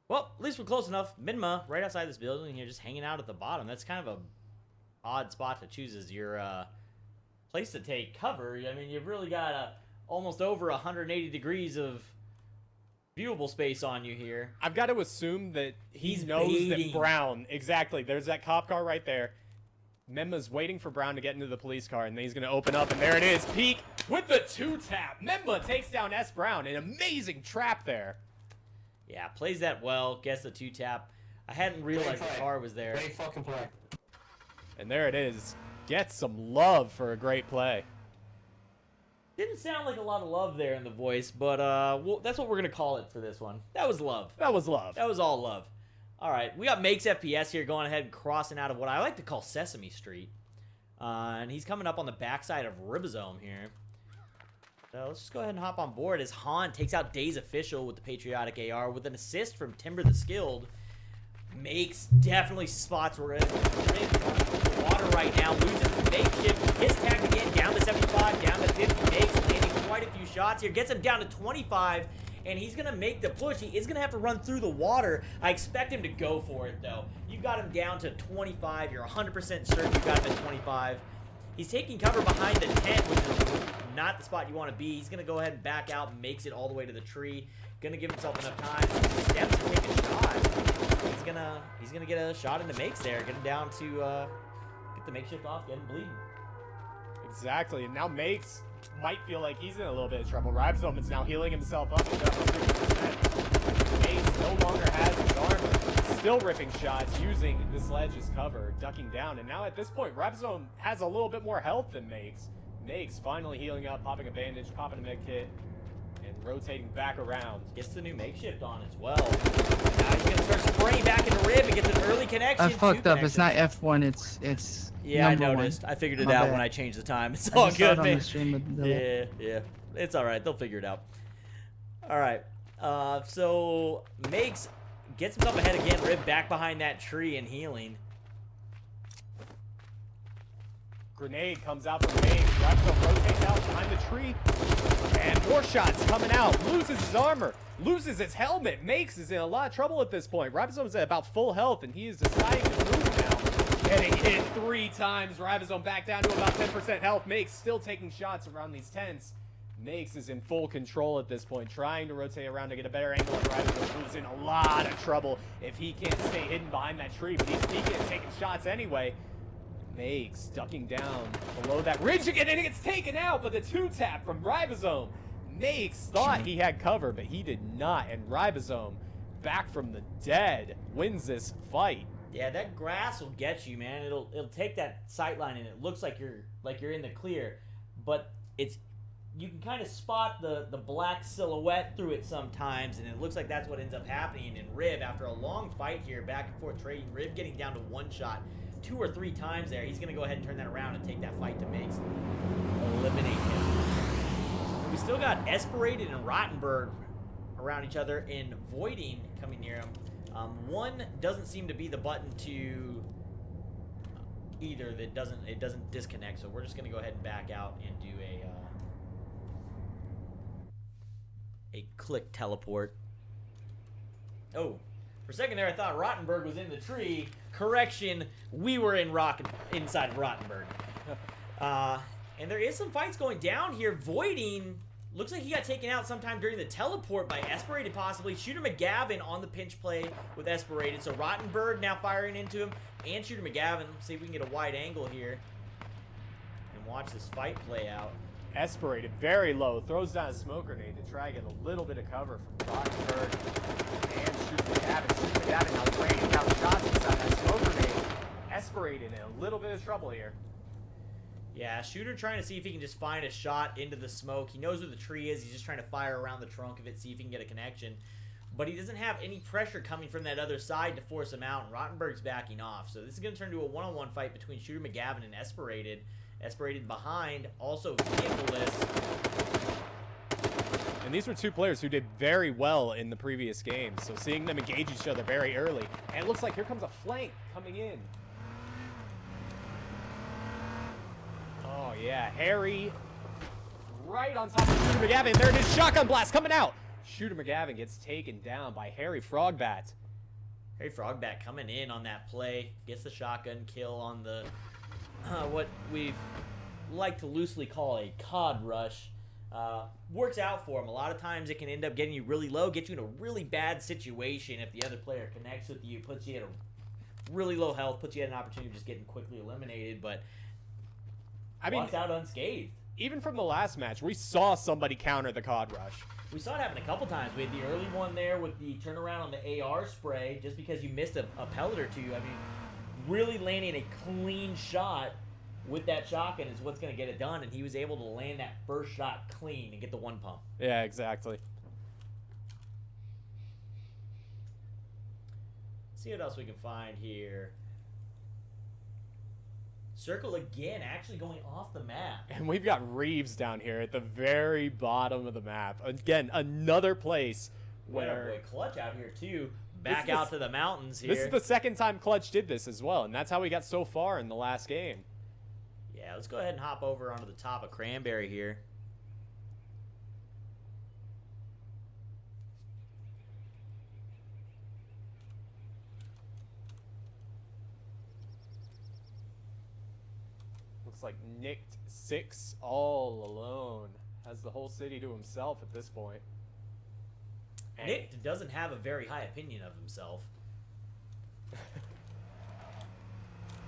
Well, at least we're close enough. Minma, right outside this building here, just hanging out at the bottom. That's kind of a odd spot to choose as your place to take cover. I mean, you've really got almost over 180 degrees of viewable space on you here. I've got to assume that He's knows baiting. that Brown, exactly, there's that cop car right there. Memma's waiting for Brown to get into the police car, and then he's going to open up, and there it is. Peek with the 2-tap. Memma takes down S. Brown. An amazing trap there. Yeah, plays that well. Gets the 2-tap. I hadn't realized the car was there. Great fucking play. And there it is. Gets some love for a great play. Didn't sound like a lot of love there in the voice, but that's what we're going to call it for this one. That was love. That was love. That was all love. All right, we got Makes FPS here going ahead and crossing out of what I like to call Sesame Street. And he's coming up on the backside of Ribosome here. So let's just go ahead and hop on board as Han takes out Days Official with the Patriotic AR with an assist from Timber the Skilled. Makes definitely spots where in the water right now. Loses the makeshift. His tag again down this 75 down to 50. Makes landing quite a few shots here. Gets him down to 25. And he's going to make the push. He is going to have to run through the water. I expect him to go for it, though. You've got him down to 25. You're 100% certain you've got him at 25. He's taking cover behind the tent, which is not the spot you want to be. He's going to go ahead and back out and makes it all the way to the tree. Going to give himself enough time. Steps to take a shot. He's gonna get a shot into Makes there. Get him down to get the makeshift off, get him bleeding. Exactly, and now Makes might feel like he's in a little bit of trouble. Ribzone is now healing himself up. Makes no longer has his armor. Still ripping shots, using this ledge as cover, ducking down. And now at this point, Ribzone has a little bit more health than Makes. Makes finally healing up, popping a bandage, popping a med kit, and rotating back around. Gets the new makeshift on as well. Now he's gonna start spraying back into Rib and gets an early connection. I fucked up. It's not F1. It's yeah, I number noticed. one. I figured it My out bad. when I changed the time. It's I all just saw good, it on man. the stream with the Yeah. It's all right. They'll figure it out. All right. So Makes gets himself ahead again. Rib back behind that tree and healing. Grenade comes out from Makes. Ribzone rotates out behind the tree. And more shots coming out. Loses his armor. Loses his helmet. Makes is in a lot of trouble at this point. Ribzone's at about full health, and he is deciding to move now. Getting hit 3 times. Ribzone back down to about 10% health. Makes still taking shots around these tents. Makes is in full control at this point, trying to rotate around to get a better angle on Ribzone, who's in a lot of trouble if he can't stay hidden behind that tree, but he's peeking and taking shots anyway. Makes ducking down below that ridge again, and it gets taken out, but the 2-tap from Ribzone. Makes thought he had cover, but he did not, and Ribzone, back from the dead, wins this fight. Yeah, that grass will get you, man. It'll take that sight line, and it looks like you're in the clear, but you can kind of spot the black silhouette through it sometimes, and it looks like that's what ends up happening. And Rib, after a long fight here, back and forth trading, Rib getting down to 1 shot 2 or 3 times there. He's going to go ahead and turn that around and take that fight to Makes. Eliminate him. We still got Esperated and Rottenberg around each other, and Voiding coming near him. One doesn't seem to be the button to either. That doesn't disconnect, so we're just going to go ahead and back out and do a click teleport. Oh, for a second there, I thought Rottenberg was in the tree. Correction, we were inside of Rottenberg. And there is some fights going down here. Voiding looks like he got taken out sometime during the teleport by Esperated, possibly. Shooter McGavin on the pinch play with Esperated. So Rottenberg now firing into him, and Shooter McGavin. See if we can get a wide angle here and watch this fight play out. Esperated very low, throws down a smoke grenade to try and get a little bit of cover from Rottenberg. And Shooter McGavin. Shooter McGavin now raining down shots inside that smoke grenade. Esperated in a little bit of trouble here. Yeah, Shooter trying to see if he can just find a shot into the smoke. He knows where the tree is. He's just trying to fire around the trunk of it, see if he can get a connection. But he doesn't have any pressure coming from that other side to force him out, and Rottenberg's backing off. So this is going to turn into a one-on-one fight between Shooter McGavin and Esperated. Esperated behind, also vehicleless. And these were 2 players who did very well in the previous game, so seeing them engage each other very early. And it looks like here comes a flank coming in. Oh yeah, Harry right on top of Shooter McGavin. There it is, shotgun blast coming out. Shooter McGavin gets taken down by Harry Frogbat. Harry Frogbat coming in on that play, gets the shotgun kill on the what we like to loosely call a COD rush. Works out for him. A lot of times it can end up getting you really low, get you in a really bad situation if the other player connects with you, puts you at a really low health, puts you at an opportunity of just getting quickly eliminated, but I mean, walks out unscathed. Even from the last match, we saw somebody counter the COD rush. We saw it happen a couple times. We had the early one there with the turnaround on the AR spray, just because you missed a pellet or two. I mean, really landing a clean shot with that shotgun is what's going to get it done, and he was able to land that first shot clean and get the 1 pump. Yeah, exactly. See what else we can find here. Circle again, actually going off the map. And we've got Reeves down here at the very bottom of the map. Again, another place where... Boy, Clutch out here, too. Back out to the mountains here. This is the second time Clutch did this as well, and that's how we got so far in the last game. Yeah, let's go ahead and hop over onto the top of Cranberry here. Looks like Nicked 6 all alone. Has the whole city to himself at this point. Nick doesn't have a very high opinion of himself.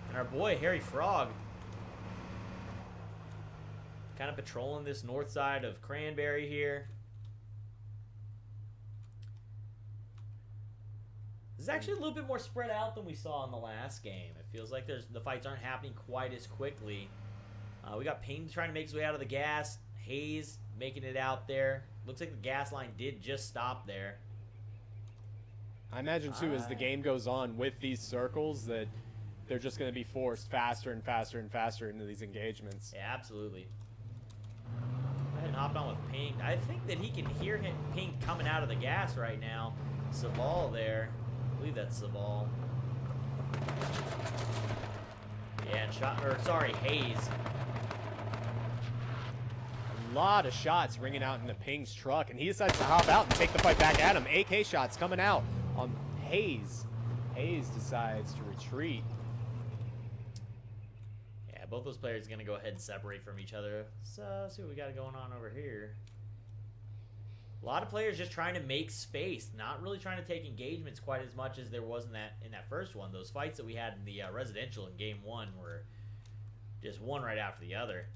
And our boy, Harry Frog, kind of patrolling this north side of Cranberry here. This is actually a little bit more spread out than we saw in the last game. It feels like the fights aren't happening quite as quickly. We got Ping trying to make his way out of the gas. Hayes making it out there. Looks like the gas line did just stop there. I imagine, too, as the game goes on with these circles, that they're just going to be forced faster and faster and faster into these engagements. Yeah, absolutely. Go ahead and hop on with Ping. I think that he can hear Ping coming out of the gas right now. Saval there. I believe that's Saval. Yeah, and Hayes. A lot of shots ringing out into Ping's truck, and he decides to hop out and take the fight back at him. AK shots coming out on Hayes. Hayes decides to retreat. Yeah, both those players are going to go ahead and separate from each other. So, let's see what we got going on over here. A lot of players just trying to make space, not really trying to take engagements quite as much as there was in that first one. Those fights that we had in the residential in game 1 were just one right after the other.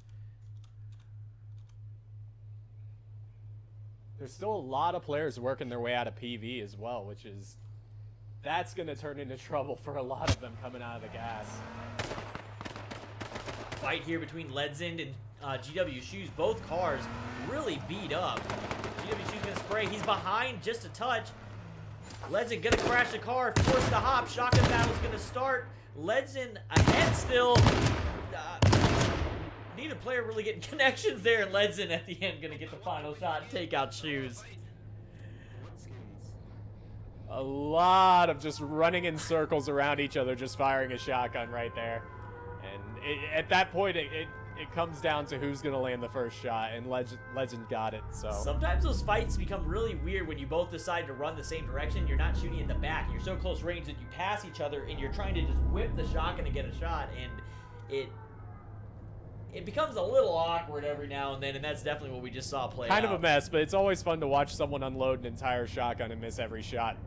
There's still a lot of players working their way out of PV as well, that's going to turn into trouble for a lot of them coming out of the gas. Fight here between Ledzind and GW Shoes. Both cars really beat up. GW Shoes gonna spray. He's behind just a touch. Ledzind gonna crash the car, forced to hop. Shotgun battle's gonna start. Ledzind ahead still. Neither player really getting connections there, and Ledzind at the end gonna get the final shot and take out Shoes. A lot of just running in circles around each other, just firing a shotgun right there. And at that point, it comes down to who's going to land the first shot, and Legend got it, so. Sometimes those fights become really weird when you both decide to run the same direction. You're not shooting at the back. You're so close range that you pass each other, and you're trying to just whip the shotgun to get a shot, and it becomes a little awkward every now and then, and that's definitely what we just saw play out. Kind of a mess, but it's always fun to watch someone unload an entire shotgun and miss every shot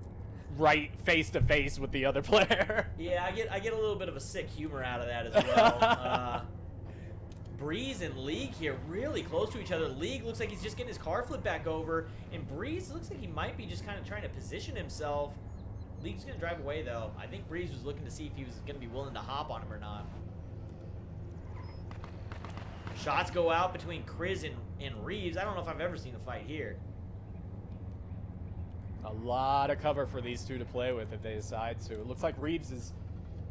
right face to face with the other player. Yeah, I get a little bit of a sick humor out of that as well. Breeze and League here really close to each other. League looks like he's just getting his car flipped back over, and Breeze looks like he might be just kind of trying to position himself. League's going to drive away, though. I think Breeze was looking to see if he was going to be willing to hop on him or not. Shots go out between Kriz and Reeves. I don't know if I've ever seen a fight here. A lot of cover for these two to play with if they decide to. It looks like Reeves is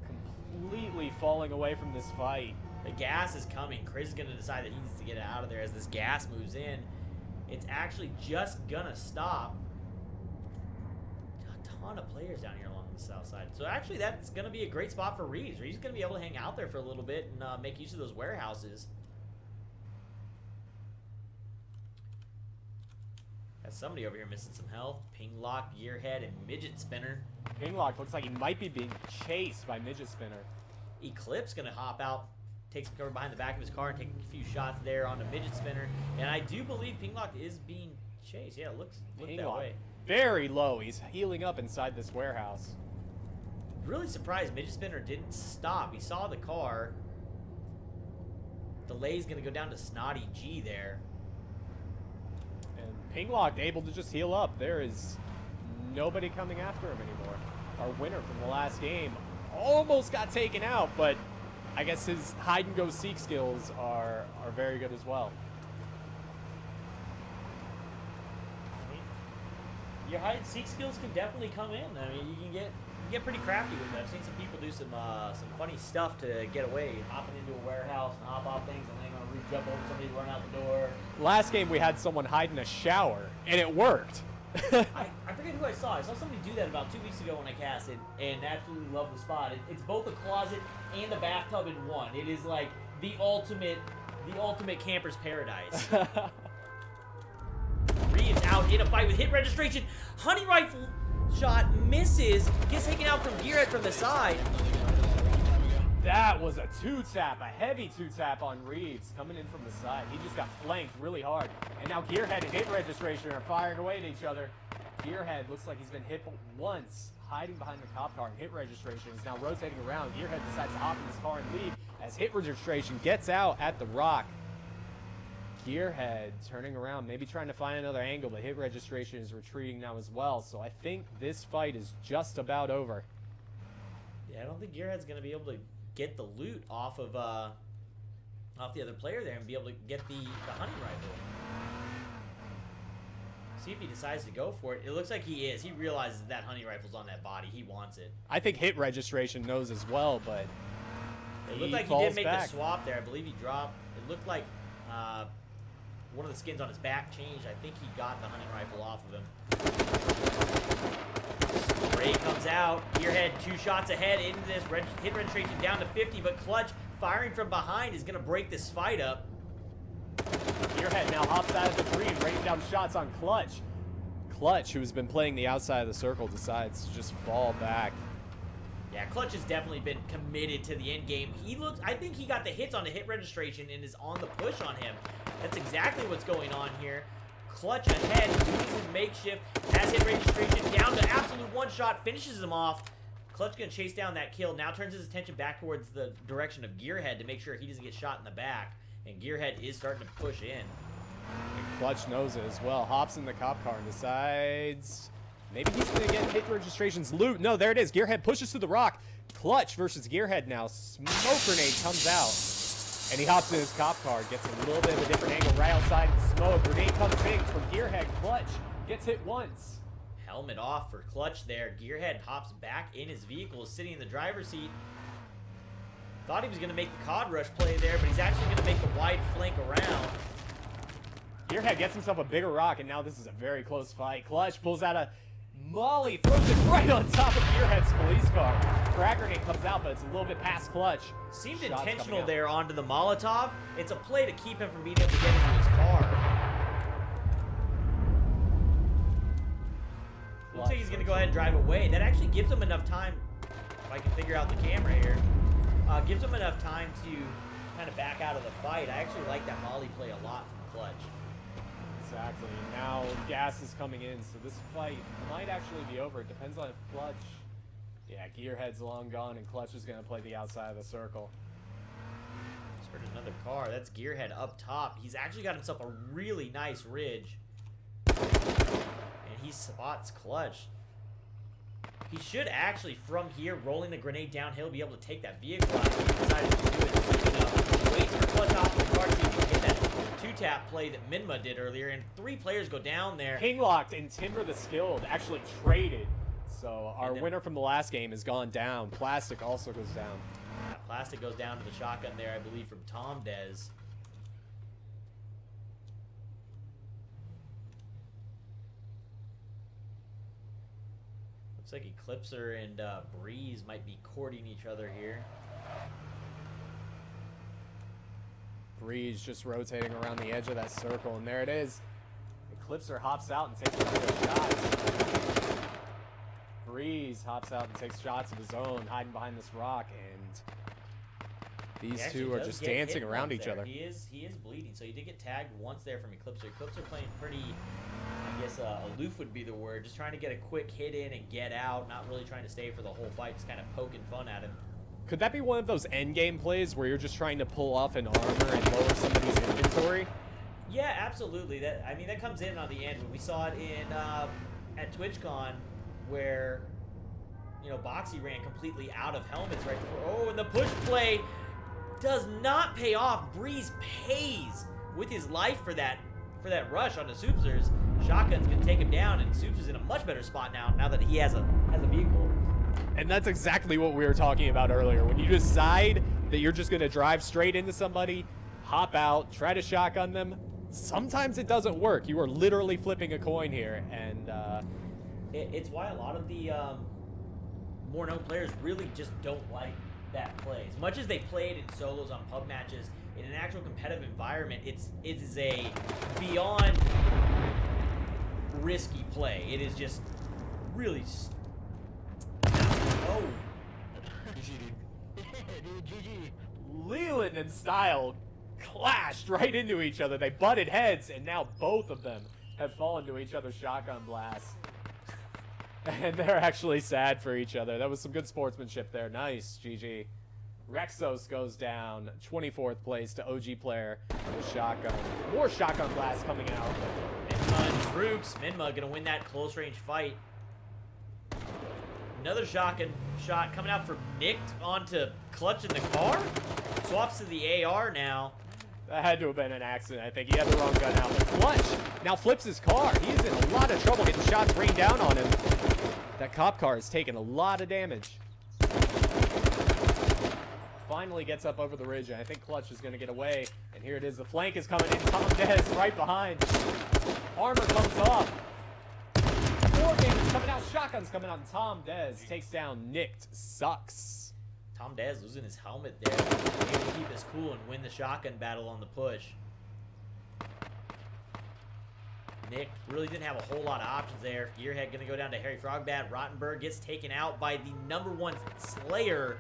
completely falling away from this fight. The gas is coming. Kriz is going to decide that he needs to get out of there as this gas moves in. It's actually just going to stop. A ton of players down here along the south side. So actually that's going to be a great spot for Reeves. Reeves is going to be able to hang out there for a little bit and make use of those warehouses. Got somebody over here missing some health. Pinglock, Gearhead, and Midget Spinner. Pinglock looks like he might be being chased by Midget Spinner. Eclipse going to hop out, take some cover behind the back of his car and take a few shots there onto Midget Spinner. And I do believe Pinglock is being chased. Yeah, it looks that way. Very low. He's healing up inside this warehouse. Really surprised Midget Spinner didn't stop. He saw the car. Delay's going to go down to Snotty G there. And Pinglock able to just heal up. There is nobody coming after him anymore. Our winner from the last game almost got taken out, but I guess his hide-and-go-seek skills are very good as well. Your hide-and-seek skills can definitely come in. I mean, you can get pretty crafty with it. I've seen some people do some funny stuff to get away, hopping into a warehouse and hop off things and then on a roof, jump over somebody, run out the door. Last game we had someone hide in a shower, and it worked. I forget who I saw. I saw somebody do that about 2 weeks ago when I casted, and absolutely loved the spot. It's both a closet and a bathtub in one. It is like the ultimate camper's paradise. Reeves out in a fight with hit registration. Honey rifle shot misses. Gets taken out from Gearhead from the side. That was a two-tap, a heavy two-tap on Reeves coming in from the side. He just got flanked really hard. And now Gearhead and hit registration are firing away at each other. Gearhead looks like he's been hit once, hiding behind the cop car. Hit registration is now rotating around. Gearhead decides to hop in his car and leave as hit registration gets out at the rock. Gearhead turning around, maybe trying to find another angle, but hit registration is retreating now as well. So I think this fight is just about over. Yeah, I don't think Gearhead's going to be able to get the loot off of off the other player there and be able to get the hunting rifle. See if he decides to go for it. It looks like he is. He realizes that hunting rifle's on that body. He wants it. I think hit registration knows as well, but it looked like he did make the swap there. I believe he dropped. It looked like one of the skins on his back changed. I think he got the hunting rifle off of him. Spray comes out. Gearhead 2 shots ahead into this. Hit registration down to 50, but Clutch firing from behind is going to break this fight up. Gearhead now hops out of the green, raining down shots on Clutch. Clutch, who has been playing the outside of the circle, decides to just fall back. Yeah, Clutch has definitely been committed to the end game. I think he got the hits on the hit registration and is on the push on him. That's exactly what's going on here. Clutch ahead, uses his makeshift, has hit registration down to absolute one shot, finishes him off. Clutch gonna chase down that kill, now turns his attention back towards the direction of Gearhead to make sure he doesn't get shot in the back. And Gearhead is starting to push in. And Clutch knows it as well. Hops in the cop car and decides maybe he's going to get hit registration's loot. No, there it is. Gearhead pushes to the rock. Clutch versus Gearhead now. Smoke grenade comes out. And he hops in his cop car. Gets a little bit of a different angle right outside the smoke. Grenade comes in from Gearhead. Clutch gets hit once. Helmet off for Clutch there. Gearhead hops back in his vehicle, sitting in the driver's seat. Thought he was going to make the COD rush play there, but he's actually going to make the wide flank around. Gearhead gets himself a bigger rock, and now this is a very close fight. Clutch pulls out a molly, throws it right on top of Gearhead's police car. Frag grenade comes out, but it's a little bit past Clutch. Seemed intentional there onto the Molotov. It's a play to keep him from being able to get into his car. Looks like he's going to go ahead and drive away. That actually gives him enough time, if I can figure out the camera here. Gives him enough time to kind of back out of the fight. I actually like that molly play a lot from Clutch. Exactly. Now gas is coming in, so this fight might actually be over. It depends on if Clutch... Yeah, Gearhead's long gone, and Clutch is going to play the outside of the circle. Just heard another car. That's Gearhead up top. He's actually got himself a really nice ridge. And he spots Clutch. He should actually, from here, rolling the grenade downhill, be able to take that vehicle out. He decided to do it soon enough. Waits for Clutch off the car, see if he can get that two-tap play that Minma did earlier, and 3 players go down there. Kinglocked and Timber the Skilled actually traded. So our winner from the last game has gone down. Plastic also goes down. Yeah, Plastic goes down to the shotgun there, I believe, from Tom Dez. Looks like Eclipser and Breeze might be courting each other here. Breeze just rotating around the edge of that circle, and there it is. Eclipser hops out and takes another shot. Breeze hops out and takes shots of his own, hiding behind this rock, and these two are just dancing around each other. He is bleeding, so he did get tagged once there from Eclipser. Eclipser playing pretty, I guess aloof would be the word, just trying to get a quick hit in and get out, not really trying to stay for the whole fight, just kind of poking fun at him. Could that be one of those endgame plays where you're just trying to pull off an armor and lower somebody's inventory? Yeah, absolutely. That comes in on the end. We saw it in at TwitchCon, where Boxy ran completely out of helmets right before. Oh, and the push play does not pay off. Breeze pays with his life for that rush onto Soupsters. Shotgun's gonna take him down, and Soups is in a much better spot now that he has a vehicle. And that's exactly what we were talking about earlier. When you decide that you're just gonna drive straight into somebody, hop out, try to shotgun them, sometimes it doesn't work. You are literally flipping a coin here, and it's why a lot of the more known players really just don't like that play. As much as they played in solos on pub matches, in an actual competitive environment, it is a beyond risky play. It is just really. Oh. Leland and Style clashed right into each other. They butted heads, and now both of them have fallen to each other's shotgun blasts. And they're actually sad for each other. That was some good sportsmanship there. Nice, GG. Rexos goes down, 24th place to OG player with shotgun. More shotgun blasts coming out. Minma and Troops. Minma gonna win that close range fight. Another shotgun shot coming out from Nick onto Clutch in the car. Swaps to the AR now. That had to have been an accident. I think he had the wrong gun out. But Clutch now flips his car. He's in a lot of trouble getting shots rained down on him. That cop car is taking a lot of damage. Finally gets up over the ridge, and I think Clutch is going to get away. And here it is. The flank is coming in. Tom Dez right behind. Armor comes off. 4 gamers coming out. Shotguns coming out. Tom Dez takes down Nicked. Sucks. Tom Dez losing his helmet there. Able to keep his cool and win the shotgun battle on the push. Nick really didn't have a whole lot of options there. Gearhead going to go down to Harry Frogbat. Rottenberg gets taken out by the #1 Slayer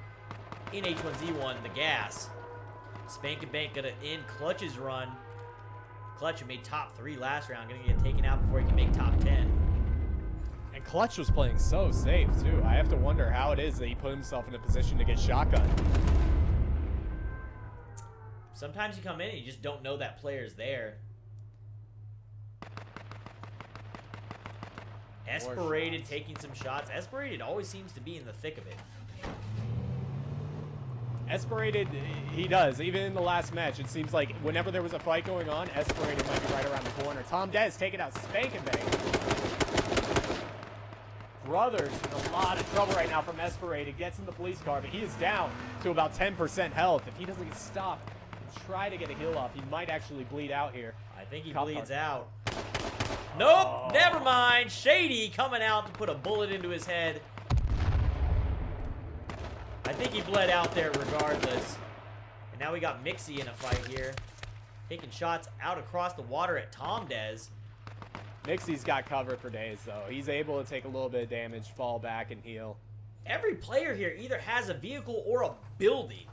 in H1Z1, the Gas. Spank and Bank gonna end Clutch's run. Clutch made top 3 last round, gonna get taken out before he can make top 10. And Clutch was playing so safe, too. I have to wonder how it is that he put himself in a position to get shotgun. Sometimes you come in and you just don't know that player's there. Esperated taking some shots. Esperated always seems to be in the thick of it. Esperated, he does. Even in the last match, it seems like whenever there was a fight going on, Esperated might be right around the corner. Tom Dez taking out Spank and Bank. Brothers in a lot of trouble right now from Esperated. Gets in the police car, but he is down to about 10% health. If he doesn't get stopped and try to get a heal off, he might actually bleed out here. I think he bleeds out. Nope, Oh. Never mind. Shady coming out to put a bullet into his head. I think he bled out there regardless. And now we got Mixie in a fight here. Taking shots out across the water at Tom Dez. Mixie's got cover for days, though. He's able to take a little bit of damage, fall back, and heal. Every player here either has a vehicle or a building.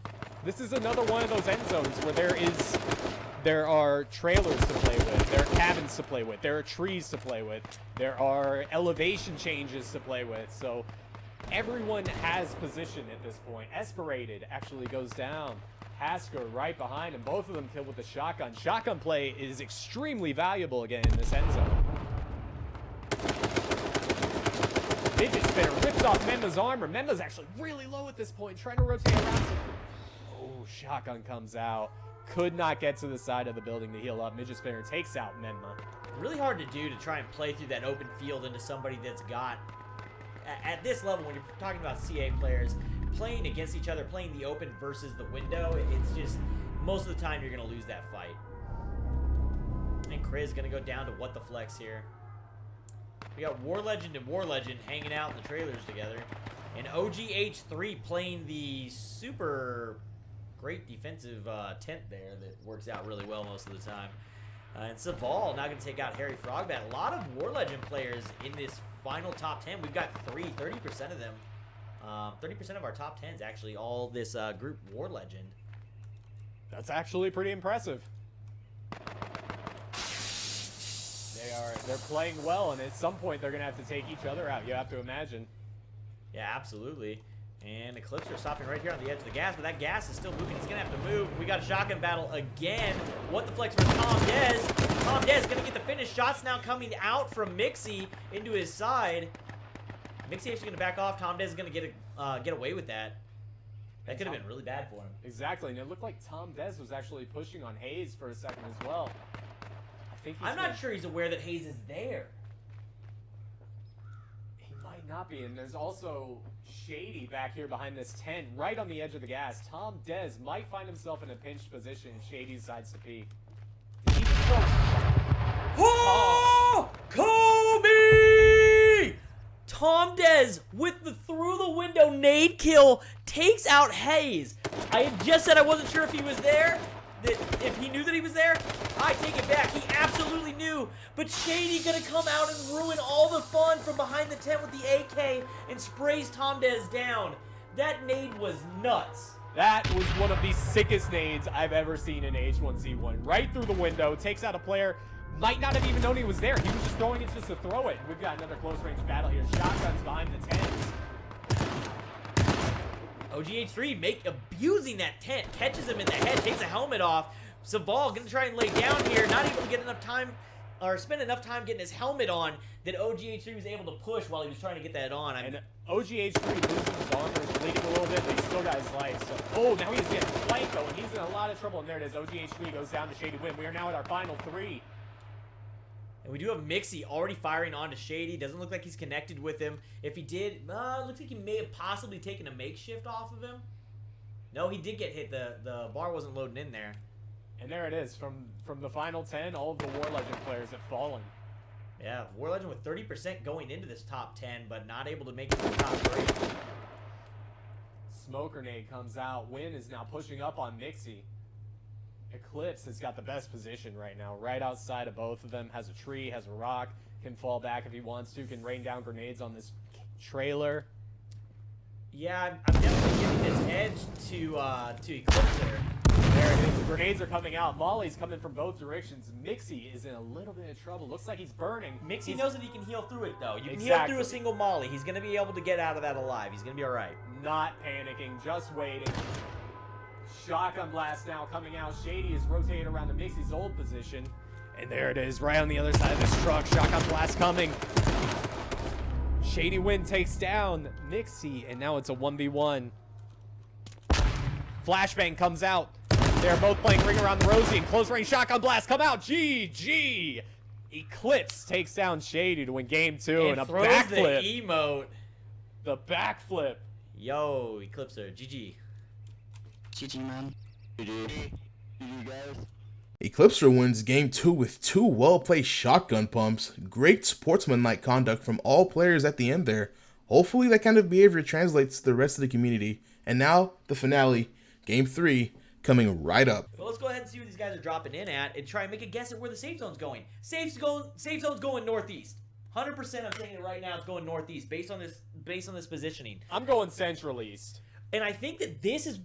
This is another one of those end zones where there are trailers to play with, there are cabins to play with, there are trees to play with, there are elevation changes to play with, so everyone has position at this point. Esperated actually goes down. Hasker right behind him. Both of them killed with the shotgun. Shotgun play is extremely valuable again in this end zone. Fidget Spinner rips off Memma's armor. Memma's actually really low at this point, trying to rotate around. Oh, shotgun comes out. Could not get to the side of the building to heal up. Midget Spinner takes out Memma. Really hard to do to try and play through that open field into somebody that's got, at this level, when you're talking about CA players, playing against each other, playing the open versus the window, it's just, most of the time you're going to lose that fight. And Chris going to go down to What the Flex here. We got War Legend and War Legend hanging out in the trailers together. And OGH3 playing the super great defensive tent there that works out really well most of the time. And Saval now going to take out Harry Frogbat. A lot of War Legend players in this final top 10. We've got 30% of them. 30% of our top 10s actually all this group War Legend. That's actually pretty impressive. They're playing well, and at some point they're gonna have to take each other out. You have to imagine. Yeah, absolutely. And Eclipse are stopping right here on the edge of the gas, but that gas is still moving. He's gonna have to move. We got a shotgun battle again. What the Flex for Tom Dez. Tom Dez gonna get the finish. Shots now coming out from Mixie into his side. Mixie actually gonna back off. Tom Dez is gonna get away with that. That could have been really bad for him. Exactly, and it looked like Tom Dez was actually pushing on Hayes for a second as well. I think I'm not sure he's aware that Hayes is there. He might not be, and there's also Shady back here behind this tent, right on the edge of the gas. Tom Dez might find himself in a pinched position if Shady decides to peek. Did he just go? Oh! Kobe! Tom Dez with the through the window nade kill takes out Hayes. I had just said I wasn't sure if he was there, that if he knew that he was there. I take it back. He absolutely knew. But Shady gonna come out and ruin all the fun from behind the tent with the AK and sprays Tom Dez down. That nade was nuts. That was one of the sickest nades I've ever seen in H1Z1. Right through the window, takes out a player. Might not have even known he was there. He was just throwing it just to throw it. We've got another close range battle here. Shotguns behind the tents. OGH3 abusing that tent, catches him in the head, takes the helmet off. Saval gonna try and lay down here, not able to get enough time, or spend enough time getting his helmet on that OGH3 was able to push while he was trying to get that on. And OGH3 losing his armor, is bleeding a little bit, but he's still got his life. So, oh, now he's getting flanked though, and he's in a lot of trouble. And there it is. OGH3 goes down to Shady Win. We are now at our final 3. And we do have Mixie already firing onto Shady. Doesn't look like he's connected with him. If he did, looks like he may have possibly taken a makeshift off of him. No, he did get hit. The bar wasn't loading in there. And there it is. From the final 10, all of the War Legend players have fallen. Yeah, War Legend with 30% going into this top 10, but not able to make it to the top 3. Smoke grenade comes out. Win is now pushing up on Mixie. Eclipse has got the best position right now, right outside of both of them. Has a tree, has a rock, can fall back if he wants to, can rain down grenades on this trailer. Yeah, I'm definitely giving this edge to Eclipse there. There it is. The grenades are coming out. Molly's coming from both directions. Mixie is in a little bit of trouble. Looks like he's burning. Mixie knows that he can heal through it, though. You can heal Exactly. through a single Molly. He's going to be able to get out of that alive. He's going to be all right. Not panicking, just waiting. Shotgun blast now coming out. Shady is rotating around to Mixie's old position. And there it is, right on the other side of this truck. Shotgun blast coming. Shady Win takes down Mixie, and now it's a 1v1. Flashbang comes out. They're both playing Ring Around the Rosie, and close range shotgun blast come out. GG. Eclipse takes down Shady to win game 2, and a throws backflip. the emote. The backflip. Yo, Eclipser, GG. GG, man. GG. GG, guys. Eclipser wins game 2 with 2 well-placed shotgun pumps. Great sportsmanlike conduct from all players at the end there. Hopefully that kind of behavior translates to the rest of the community. And now, the finale, game 3, coming right up. Well, let's go ahead and see what these guys are dropping in at and try and make a guess at where the safe zone's going. Safe zone's going northeast. 100% I'm saying it right now, it's going northeast based on this positioning. I'm going Central East. And I think that this is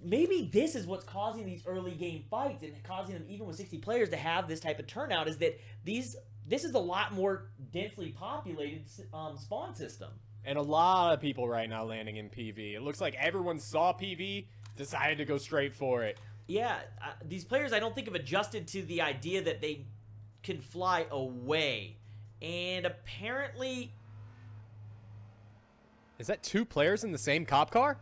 what's causing these early game fights and causing them, even with 60 players, to have this type of turnout, is that this is a lot more densely populated spawn system. And a lot of people right now landing in PV. It looks like everyone saw PV, decided to go straight for it. Yeah, these players I don't think have adjusted to the idea that they can fly away. And apparently... Is that 2 players in the same cop car?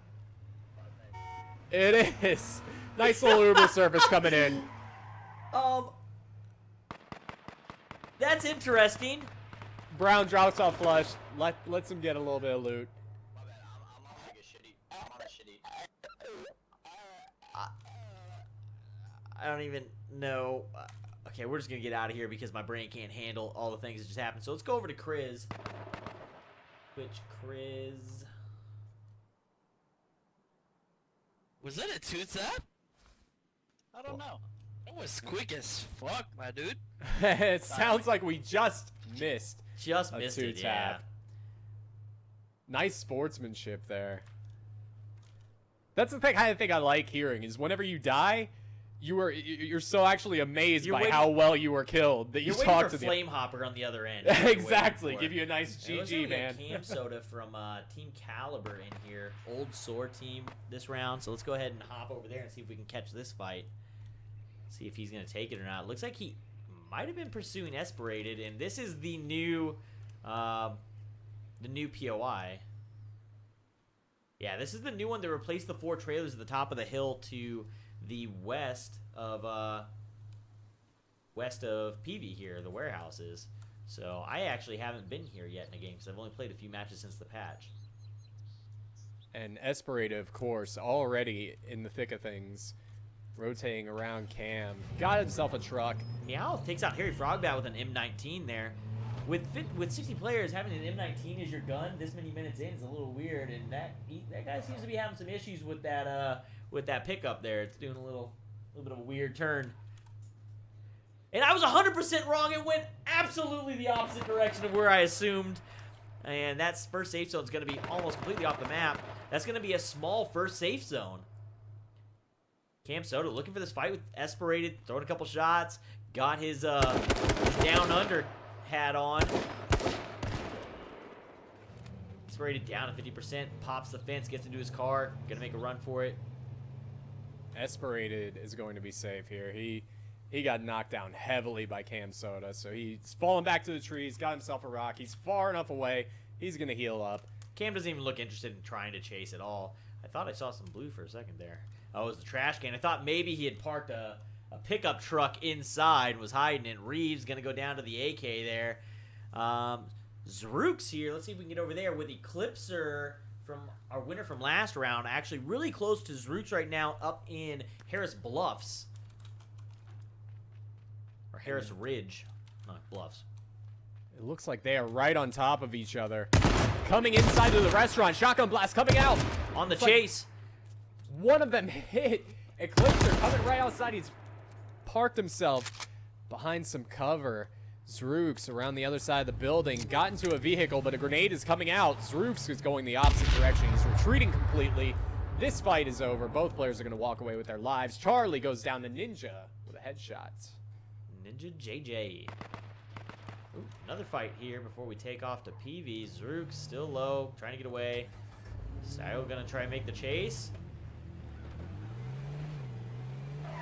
It is. Nice little Uber service coming in. That's interesting. Brown drops off flush. Lets him get a little bit of loot. My bad. I'm on like a shitty. I'm on a shitty. I don't even know. Okay, we're just gonna get out of here because my brain can't handle all the things that just happened. So let's go over to Kriz. Which Kriz? Was that a 2-tap? I don't know. That was quick as fuck, my dude. It sounds like we just missed. Just A missed it, 2-tap. yeah. Nice sportsmanship there. That's the kind of thing I like hearing, is whenever you die, you're so actually amazed You're by waiting- how well you were killed that you You're waiting talk for to the Flame Hopper on the other end. exactly. Give Give you a nice GG, man. Cam Soda from Team Caliber in here. Old Sore team this round. So let's go ahead and hop over there and see if we can catch this fight. See if he's going to take it or not. Looks like he might have been pursuing Esperated, and this is the new POI. Yeah, this is the new one that replaced the 4 trailers at the top of the hill to the west of PV here, the warehouses. So I actually haven't been here yet in a game because I've only played a few matches since the patch. And Esperated, of course, already in the thick of things, rotating around Cam. Got himself a truck. Meowth takes out Harry Frogbat with an M19 there. with 60 players, having an M19 as your gun this many minutes in is a little weird, and that guy seems to be having some issues with that pickup there. It's doing a little bit of a weird turn. And I was 100% wrong. It went absolutely the opposite direction of where I assumed. And that first safe zone is going to be almost completely off the map. That's going to be a small first safe zone. CamSoda looking for this fight with Esperated, throwing a couple shots, got his down under hat on. Esperated down at 50%, pops the fence, gets into his car, gonna make a run for it. Esperated is going to be safe here. He got knocked down heavily by CamSoda, so he's falling back to the trees, got himself a rock. He's far enough away. He's going to heal up. Cam doesn't even look interested in trying to chase at all. I thought I saw some blue for a second there. Oh, it was the trash can. I thought maybe he had parked a pickup truck inside and was hiding it. Reeves going to go down to the AK there. Zrook's here. Let's see if we can get over there with Eclipser from our winner from last round. Actually really close to Zrook's right now up in Harris Bluffs. Or Harris Ridge, not Bluffs. It looks like they are right on top of each other. Coming inside of the restaurant. Shotgun blast coming out. On the It's chase. Like one of them hit Eclipser coming right outside. He's parked himself behind some cover. Zrook's around the other side of the building. Got into a vehicle, but a grenade is coming out. Zrook's is going the opposite direction. He's retreating completely. This fight is over. Both players are going to walk away with their lives. Charlie goes down to Ninja with a headshot. Ninja JJ. Ooh, another fight here before we take off to PV. Zrook still low, trying to get away. Style gonna try and make the chase.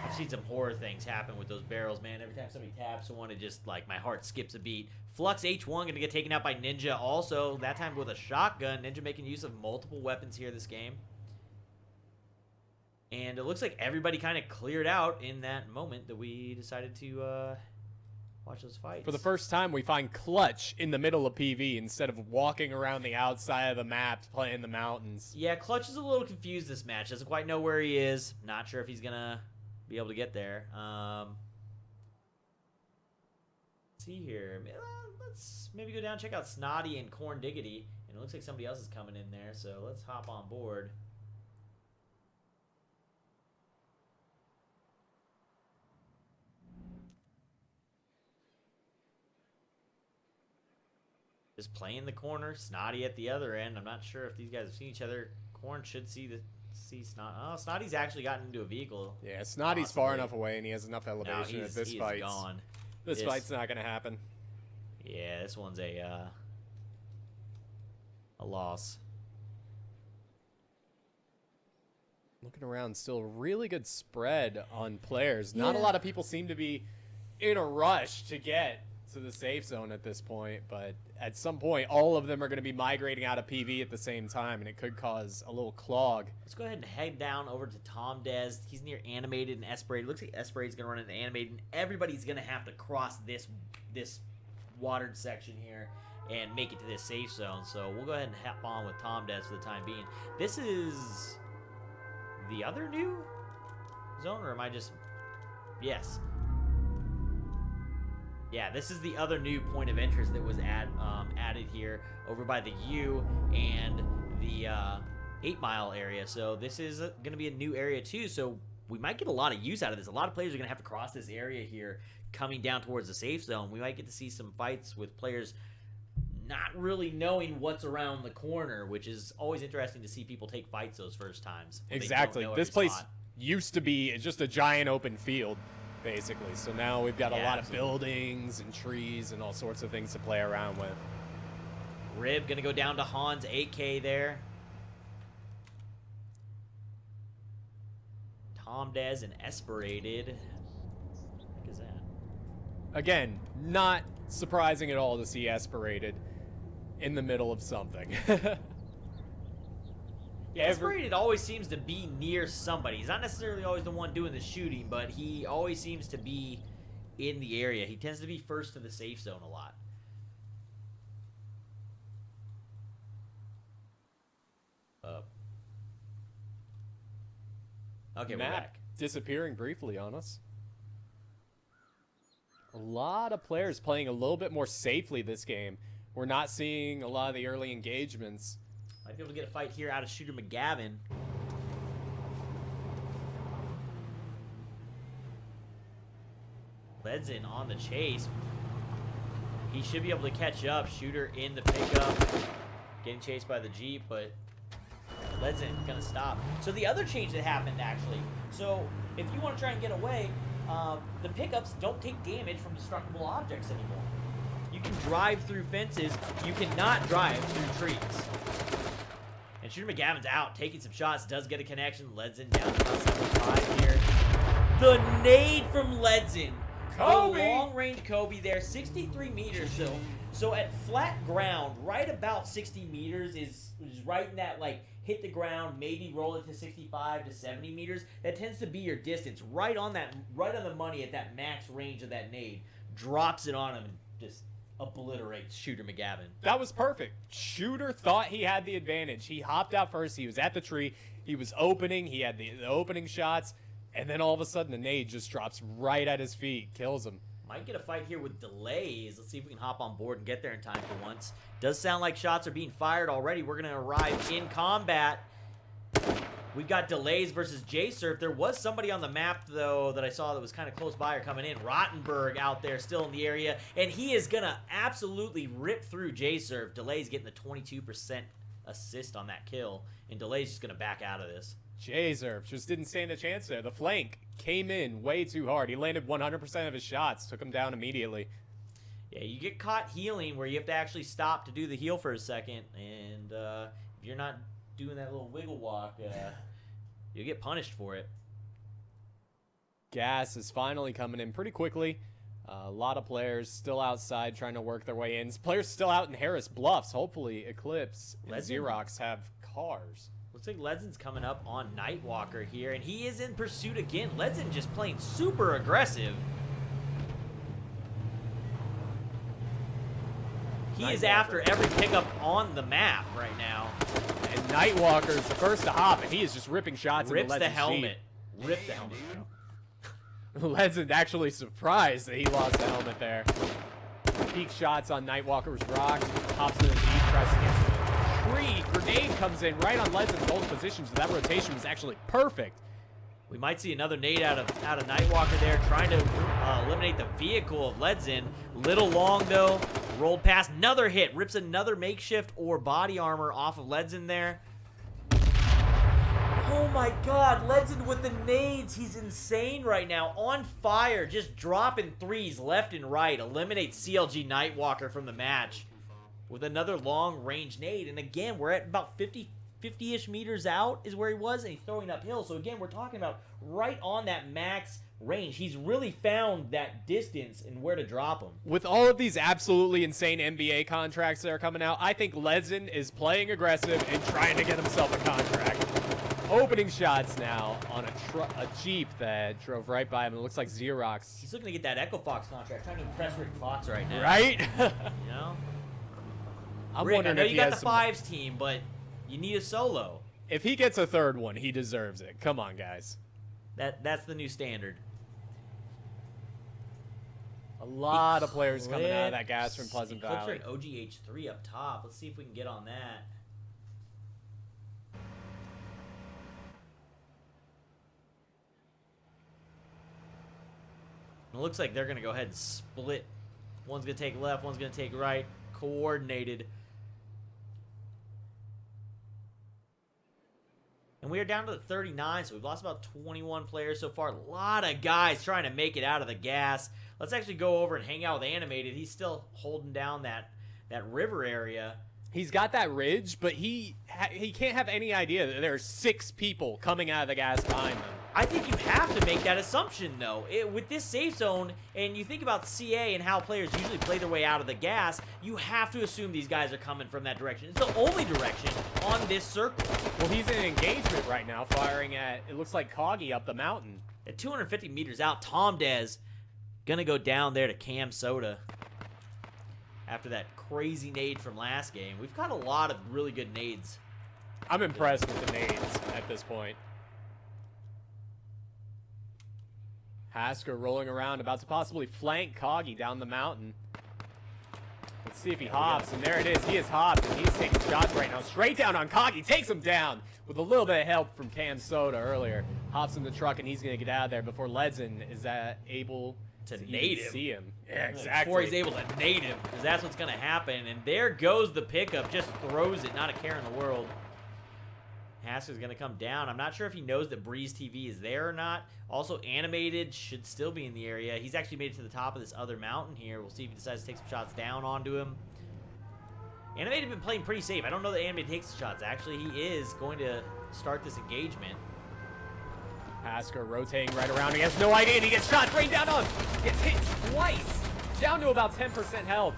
I've seen some horror things happen with those barrels, man. Every time somebody taps one, it just, like, my heart skips a beat. Flux H1 gonna get taken out by Ninja also, that time with a shotgun. Ninja making use of multiple weapons here this game. And it looks like everybody kind of cleared out in that moment that we decided to watch those fights. For the first time, we find Clutch in the middle of PV instead of walking around the outside of the map playing the mountains. Yeah, Clutch is a little confused this match. Doesn't quite know where he is. Not sure if he's going to be able to get there. Let's see here. Let's maybe go down and check out Snotty and Corn Diggity. And it looks like somebody else is coming in there, so let's hop on board. Just playing the corner, Snotty at the other end. I'm not sure if these guys have seen each other. Corn should see Snotty. Oh, Snotty's actually gotten into a vehicle. Yeah, Snotty's Possibly. far enough away, and he has enough elevation No, that this he's fight's gone. This fight's not going to happen. Yeah, this one's a loss. Looking around, still really good spread on players. Not a Yeah. lot of people seem to be in a rush to get to the safe zone at this point, but at some point, all of them are going to be migrating out of PV at the same time, and it could cause a little clog. Let's go ahead and head down over to Tom Dez. He's near Animated and Esperated. Looks like Esperated's going to run into Animated, and everybody's going to have to cross this watered section here and make it to this safe zone. So we'll go ahead and hop on with Tom Dez for the time being. This is the other new zone, or am I just... Yes. Yeah, this is the other new point of interest that was added here over by the U and the 8 Mile area. So this is going to be a new area too. So we might get a lot of use out of this. A lot of players are going to have to cross this area here coming down towards the safe zone. We might get to see some fights with players not really knowing what's around the corner, which is always interesting to see people take fights those first times. Exactly. This place used to be just a giant open field, basically. So now we've got a lot of buildings and trees and all sorts of things to play around with. Rib gonna go down to Han's AK there. Tom Dez and Esperated. What the heck is that? Again, not surprising at all to see Esperated in the middle of something. Yeah, Esperated always seems to be near somebody. He's not necessarily always the one doing the shooting, but he always seems to be in the area. He tends to be first to the safe zone a lot. Okay, we're Map back. disappearing briefly on us. A lot of players playing a little bit more safely this game. We're not seeing a lot of the early engagements. Might be able to get a fight here out of Shooter McGavin. Ledzen on the chase. He should be able to catch up. Shooter in the pickup. Getting chased by the Jeep, but Ledzen gonna stop. So the other change that happened, actually. So if you want to try and get away, the pickups don't take damage from destructible objects anymore. You can drive through fences. You cannot drive through trees. And Shooter McGavin's out, taking some shots. Does get a connection. Ledzen down to about 75 here. The nade from Ledzen. Kobe! The long-range Kobe there, 63 meters. So at flat ground, right about 60 meters is right in that, like, hit the ground, maybe roll it to 65 to 70 meters. That tends to be your distance. Right on the money at that max range of that nade. Drops it on him and just obliterates Shooter McGavin. That was perfect. Shooter thought he had the advantage. He hopped out first. He was at the tree. He was opening. He had the opening shots. And then all of a sudden, the nade just drops right at his feet. Kills him. Might get a fight here with delays. Let's see if we can hop on board and get there in time for once. Does sound like shots are being fired already. We're going to arrive in combat. We've got delays versus J-Surf. There was somebody on the map, though, that I saw that was kind of close by or coming in. Rottenberg out there still in the area. And he is going to absolutely rip through J-Surf. Delays getting the 22% assist on that kill. And Delays just going to back out of this. J-Surf just didn't stand a chance there. The flank came in way too hard. He landed 100% of his shots. Took him down immediately. Yeah, you get caught healing where you have to actually stop to do the heal for a second. And if you're not doing that little wiggle walk, you'll get punished for it. Gas is finally coming in pretty quickly. A lot of players still outside trying to work their way in. Players still out in Harris Bluffs. Hopefully Eclipse and Xerox have cars. Looks like Ledzen's coming up on Nightwalker here, and he is in pursuit again. Ledzen just playing super aggressive. He is after every pickup on the map right now. And Nightwalker's the first to hop, and he is just ripping shots. Rips into the Ledzen's helmet. Jeep. Rip the helmet. Ledzen's actually surprised that he lost the helmet there. Peak shots on Nightwalker's rock. Hops in the Jeep, tries to get to the tree. Grenade comes in right on Ledzen's old position, so that rotation was actually perfect. We might see another nade out of Nightwalker there, trying to eliminate the vehicle of Ledzen. Little long, though. Rolled past. Another hit. Rips another makeshift or body armor off of Ledzen there. Oh my god, Ledzen with the nades. He's insane right now. On fire, just dropping threes left and right. Eliminates CLG Nightwalker from the match with another long-range nade. And again, we're at about 50-ish meters out is where he was, and he's throwing uphill. So again, we're talking about right on that max range. He's really found that distance and where to drop him. With all of these absolutely insane NBA contracts that are coming out, I think Ledzen is playing aggressive and trying to get himself a contract. Opening shots now on a Jeep that drove right by him. It looks like Xerox. He's looking to get that Echo Fox contract, trying to impress Rick Fox right now. Right? You know? I'm Rick, wondering I know if you he got has the fives team, but you need a solo. If he gets a third one, he deserves it. Come on, guys. That's the new standard. A lot of players coming out of that gas from Pleasant Eclipse Valley. an OGH3 up top. Let's see if we can get on that. It looks like they're going to go ahead and split. One's going to take left, one's going to take right. Coordinated. And we are down to the 39, so we've lost about 21 players so far. A lot of guys trying to make it out of the gas. Let's actually go over and hang out with Animated. He's still holding down that river area. He's got that ridge, but he can't have any idea that there are 6 people coming out of the gas behind them. I think you have to make that assumption, though. With this safe zone, and you think about CA and how players usually play their way out of the gas, you have to assume these guys are coming from that direction. It's the only direction on this circle. Well, he's in engagement right now, firing at, it looks like Coggy up the mountain. At 250 meters out, Tom Dez gonna go down there to Cam Soda after that crazy nade from last game. We've got a lot of really good nades. I'm impressed with the nades at this point. Hasker rolling around, about to possibly flank Kagi down the mountain. Let's see if he hops, and there it is. He is hopped, and he's taking shots right now. Straight down on Kagi, takes him down with a little bit of help from Cam Soda earlier. Hops in the truck, and he's going to get out of there before Ledson is able To even nade him. see him. Yeah, exactly. Before he's able to nade him, because that's what's going to happen. And there goes the pickup. Just throws it, not a care in the world. Hasker's going to come down. I'm not sure if he knows that Breeze TV is there or not. Also, Animated should still be in the area. He's actually made it to the top of this other mountain here. We'll see if he decides to take some shots down onto him. Animated been playing pretty safe. I don't know that Animated takes the shots. Actually, he is going to start this engagement. Hasker rotating right around. He has no idea, and he gets shot right down on. Gets hit twice. Down to about 10% health.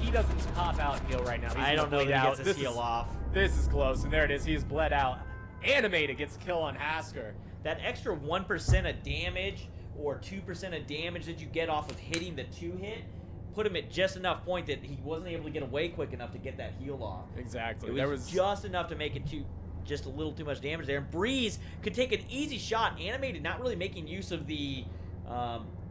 He doesn't pop out and heal right now. He's I don't know bleed that he out. gets his heal off. This is close, and there it is. He's bled out. Animated gets a kill on Hasker. That extra 1% of damage or 2% of damage that you get off of hitting the 2-hit put him at just enough point that he wasn't able to get away quick enough to get that heal off. Exactly. It There was just enough to make it just a little too much damage there. And Breeze could take an easy shot. Animated not really making use of the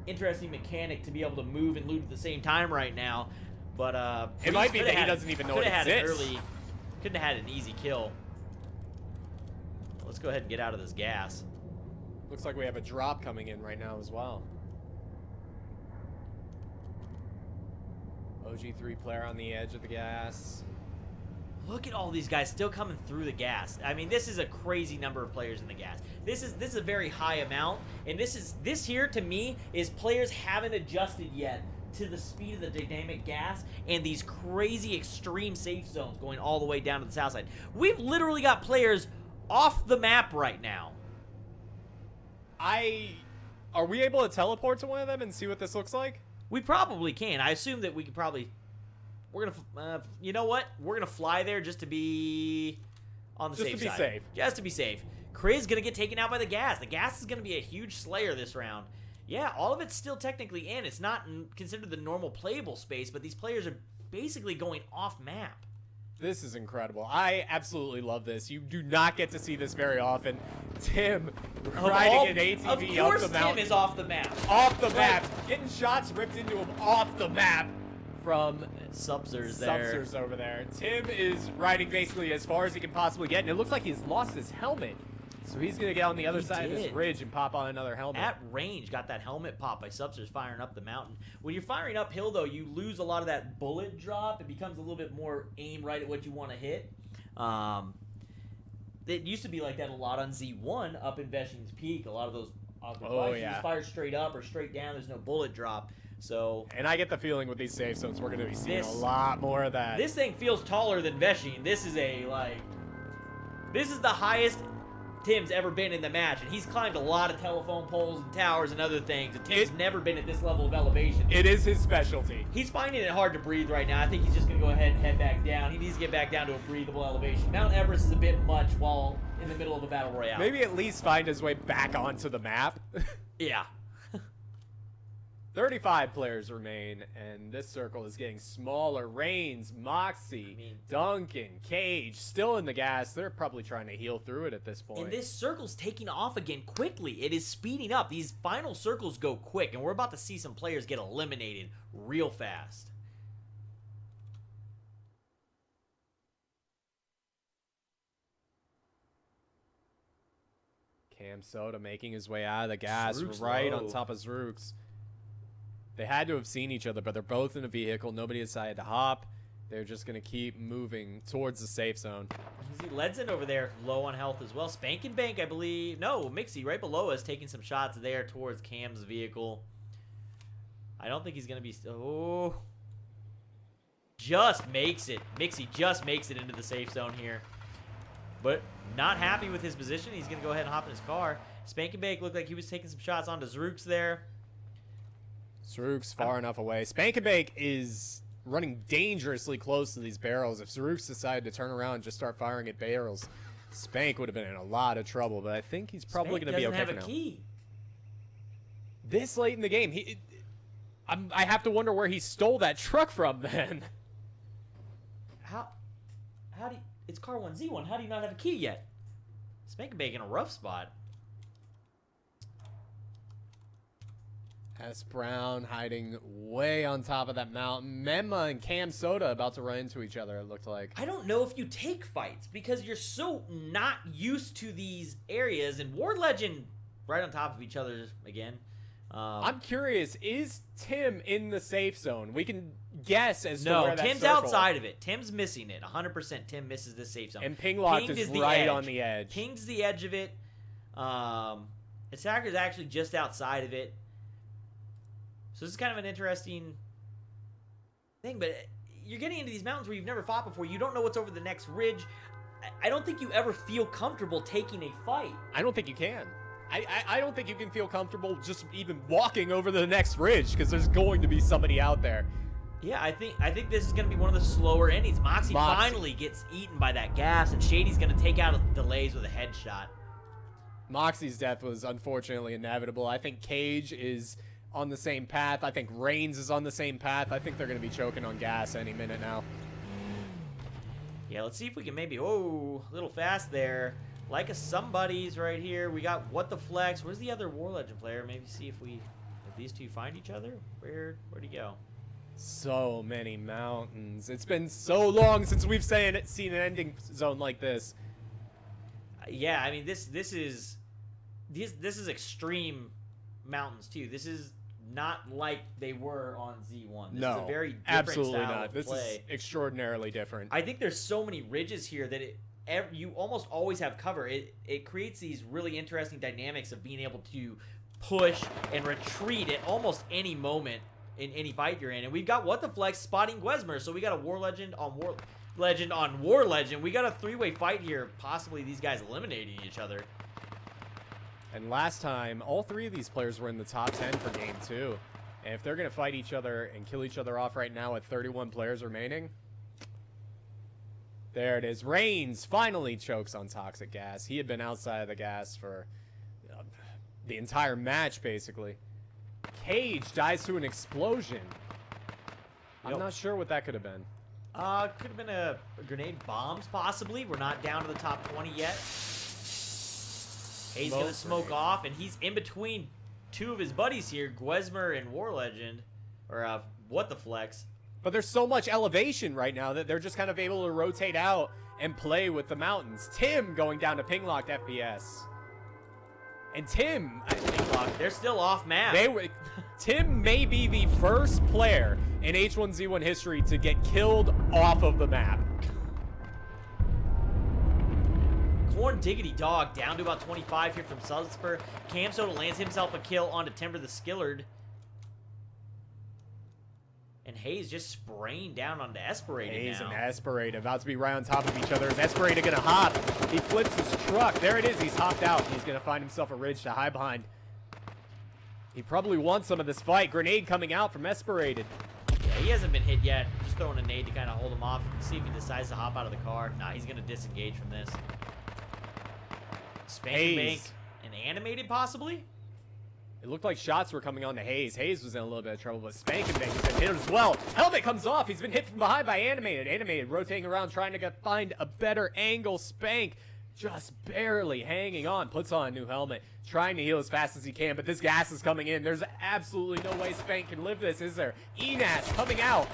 interesting mechanic to be able to move and loot at the same time right now. But It might be that he doesn't even know it exists. Couldn't have had an easy kill. Let's go ahead and get out of this gas. Looks like we have a drop coming in right now as well. OG3 player on the edge of the gas. Look at all these guys still coming through the gas. I mean, this is a crazy number of players in the gas. This is a very high amount, and this here to me is players haven't adjusted yet to the speed of the dynamic gas and these crazy extreme safe zones going all the way down to the south side. We've literally got players off the map right now. Are we able to teleport to one of them and see what this looks like? We probably can. I assume that we could probably... We're gonna, you know what? We're gonna fly there just to be on the safe side. Just to be safe. Kriz gonna get taken out by the gas. The gas is gonna be a huge slayer this round. Yeah, all of it's still technically in. It's not considered the normal playable space, but these players are basically going off map. This is incredible. I absolutely love this. You do not get to see this very often. Tim riding an ATV up the mountain. Of course Tim is off the map. Off the map. Getting shots ripped into him off the map from Subzer's there. Subzer's over there. Tim is riding basically as far as he can possibly get, and it looks like he's lost his helmet. So he's going to get on the other side of this ridge and pop on another helmet. At range, got that helmet pop by Subzer's firing up the mountain. When you're firing uphill, though, you lose a lot of that bullet drop. It becomes a little bit more aim right at what you want to hit. It used to be like that a lot on Z1 up in Veshing's Peak. A lot of those you just fire straight up or straight down. There's no bullet drop. So, and I get the feeling with these safe zones we're going to be seeing a lot more of that. This thing feels taller than Veshing. This is the highest Tim's ever been in the match, and he's climbed a lot of telephone poles and towers and other things, and Tim's never been at this level of elevation. It is his specialty. He's finding it hard to breathe right now. I think he's just going to go ahead and head back down. He needs to get back down to a breathable elevation. Mount Everest is a bit much while in the middle of a battle royale. Maybe at least find his way back onto the map. Yeah. 35 players remain, and this circle is getting smaller. Reigns, Moxie, Duncan, Cage, still in the gas. They're probably trying to heal through it at this point. And this circle's taking off again quickly. It is speeding up. These final circles go quick, and we're about to see some players get eliminated real fast. Cam Soda making his way out of the gas right on top of Zrooks. They had to have seen each other, but they're both in a vehicle. Nobody decided to hop. They're just going to keep moving towards the safe zone. You see Ledson over there, low on health as well. Spank and Bank, I believe. No, Mixie right below us, taking some shots there towards Cam's vehicle. I don't think he's going to be... Oh. Just makes it. Mixie just makes it into the safe zone here. But not happy with his position. He's going to go ahead and hop in his car. Spank and Bank looked like he was taking some shots onto Zrooks there. Zrooks far enough away. Spank and Bake is running dangerously close to these barrels. If Zrooks decided to turn around and just start firing at barrels, Spank would have been in a lot of trouble, but I think he's probably going to be okay for now. Have a key. This late in the game, I have to wonder where he stole that truck from then. How do you... It's car 1Z1. How do you not have a key yet? Spank and Bake in a rough spot. S Brown hiding way on top of that mountain. Memma and Cam Soda about to run into each other, it looked like. I don't know if you take fights because you're so not used to these areas. And War Legend right on top of each other again. I'm curious, is Tim in the safe zone? We can guess as to No, where that Tim's circle- outside of it. Tim's missing it. 100% Tim misses this safe zone. And Pinglocked Pinged is the right edge. on the edge. Ping's the edge of it. Attacker's actually just outside of it. So this is kind of an interesting thing, but you're getting into these mountains where you've never fought before. You don't know what's over the next ridge. I don't think you ever feel comfortable taking a fight. I don't think you can. I don't think you can feel comfortable just even walking over the next ridge because there's going to be somebody out there. Yeah, I think this is going to be one of the slower endings. Moxie finally gets eaten by that gas, and Shady's going to take out Delays with a headshot. Moxie's death was unfortunately inevitable. I think Cage is on the same path. I think Reigns is on the same path. I think they're going to be choking on gas any minute now. Yeah, let's see if we can maybe... Oh, a little fast there. Like a somebody's right here. We got What the Flex. Where's the other War Legend player? Maybe see if these two find each other. Where'd he go? So many mountains. It's been so long since we've seen an ending zone like this. Yeah, I mean this is extreme mountains too. This is not like they were on Z1. This is a very different absolutely style not. of This play. is extraordinarily different. I think there's so many ridges here that you almost always have cover. It creates these really interesting dynamics of being able to push and retreat at almost any moment in any fight you're in. And we've got What the Flex spotting Gwesmer, so we got a War Legend on War Legend. We got a three-way fight here, possibly these guys eliminating each other. And last time, all three of these players were in the top 10 for game 2. And if they're going to fight each other and kill each other off right now with 31 players remaining, there it is. Reigns finally chokes on Toxic Gas. He had been outside of the gas for the entire match, basically. Cage dies to an explosion. I'm not sure what that could have been. Could have been a grenade bombs, possibly. We're not down to the top 20 yet. He's going to smoke off, and he's in between two of his buddies here, Gwesmer and War Legend. Or, What the Flex. But there's so much elevation right now that they're just kind of able to rotate out and play with the mountains. Tim going down to ping-locked FPS. And Tim... They're still off map. Tim may be the first player in H1Z1 history to get killed off of the map. Corn Diggity Dog down to about 25 here from Subspur. Cam Soda lands himself a kill onto Timber the Skillard. And Hayes just spraying down onto Esperated Hayes now. and Esperated about to be right on top of each other. Is Esperated going to hop? He flips his truck. There it is. He's hopped out. He's going to find himself a ridge to hide behind. He probably wants some of this fight. Grenade coming out from Esperated. Yeah, he hasn't been hit yet. Just throwing a nade to kind of hold him off. See if he decides to hop out of the car. Nah, he's going to disengage from this. Spank Bank and Animated, possibly? It looked like shots were coming on to Hayes. Hayes was in a little bit of trouble, but Spank and Bank has been hit as well. Helmet comes off. He's been hit from behind by Animated. Animated rotating around, trying to find a better angle. Spank just barely hanging on. Puts on a new helmet, trying to heal as fast as he can, but this gas is coming in. There's absolutely no way Spank can live this, is there? Enas coming out.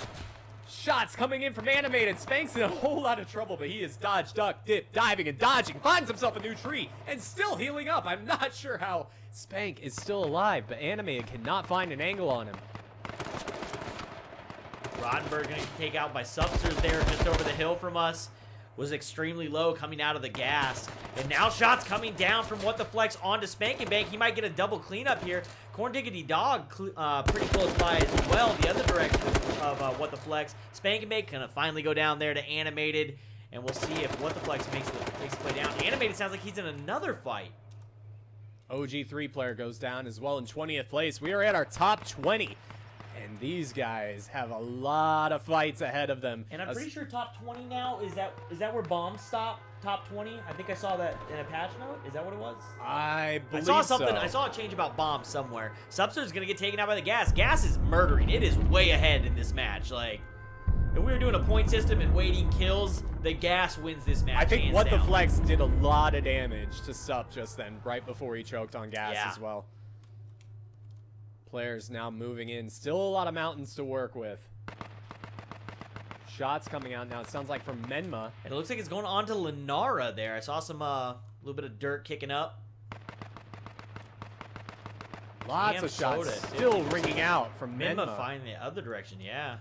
Shots coming in from Animated. Spank's in a whole lot of trouble, but he is dodge, duck, dip, diving, and dodging. Finds himself a new tree, and still healing up. I'm not sure how Spank is still alive, but Animated cannot find an angle on him. Rodenberg going to take out by Substers there just over the hill from us. Was extremely low coming out of the gas. And now shots coming down from What the Flex onto Spank and Bank. He might get a double cleanup here. Corn Diggity Dog pretty close by as well, the other direction of What the Flex. Spank and Bank going to finally go down there to Animated. And we'll see if What the Flex makes the play down. Animated sounds like he's in another fight. OG3 player goes down as well in 20th place. We are at our top 20. And these guys have a lot of fights ahead of them. And I'm pretty sure top 20 now, is that where bombs stop? Top 20? I think I saw that in a patch note. Is that what it was? I believe I saw something. so. I saw a change about bombs somewhere. Subster's gonna get taken out by the gas. Gas is murdering. It is way ahead in this match. Like, if we were doing a point system and waiting kills, the gas wins this match. I think hands What the down. Flex did a lot of damage to Sup just then, right before he choked on gas as well. players now moving in. Still a lot of mountains to work with. Shots coming out now. It sounds like from Menma. And it looks like it's going on to Lenara there. I saw some little bit of dirt kicking up. Lots Cam of shots Soda, still ringing out from Menma Menma. finding the other direction, yeah.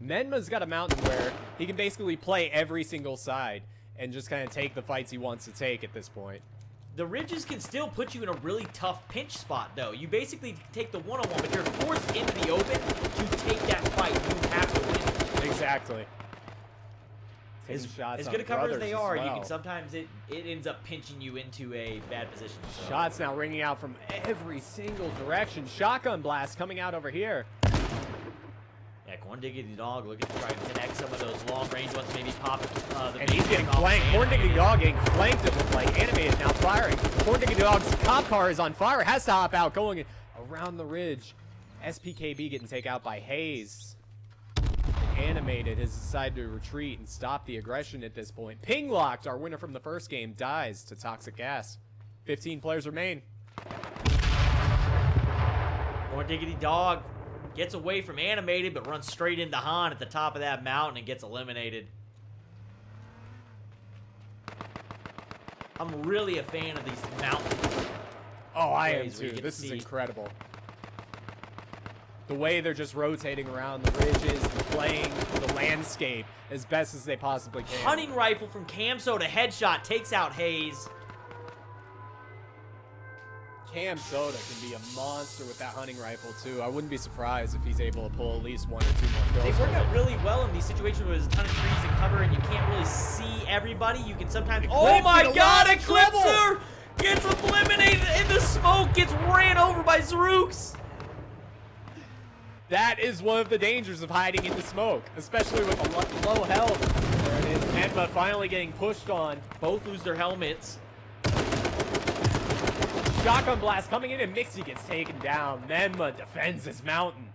Menma's got a mountain where he can basically play every single side and just kind of take the fights he wants to take at this point. The ridges can still put you in a really tough pinch spot, though. You basically take the one-on-one, but you're forced into the open to take that fight. You have to win. Exactly. Taking shots As on good a cover as brothers they are, you well. can sometimes it ends up pinching you into a bad position. So. Shots now ringing out from every single direction. Shotgun blast coming out over here. Yeah, Corn Diggity Dog looking to try and connect some of those long-range ones, maybe pop the And he's base getting off flanked. the Corn Diggity Animated. Dog getting flanked, it looks like. Animated now firing. Corn Diggity Dog's cop car is on fire. Has to hop out, going around the ridge. SPKB getting taken out by Hayes. Animated has decided to retreat and stop the aggression at this point. Ping Locked, our winner from the first game, dies to toxic gas. 15 players remain. Corn Diggity Dog gets away from Animated, but runs straight into Han at the top of that mountain and gets eliminated. I'm really a fan of these mountain. Oh, I am plays where you too. get This to is see- incredible. The way they're just rotating around the ridges and playing the landscape as best as they possibly can. Hunting rifle from Cam Soda, headshot, takes out Hayes. Cam Soda can be a monster with that hunting rifle too. I wouldn't be surprised if he's able to pull at least 1 or 2 more They kills. work with out it. really well in these situations where there's a ton of trees and cover and you can't really see everybody. You can sometimes... Eclipse Oh my with a god, lot of trouble! Eclipser gets eliminated in the smoke, gets ran over by Zarooks. That is one of the dangers of hiding in the smoke, especially with a low health. There it is. Menma finally getting pushed on. Both lose their helmets. Shotgun blast coming in and Mixie gets taken down. Menma defends his mountain.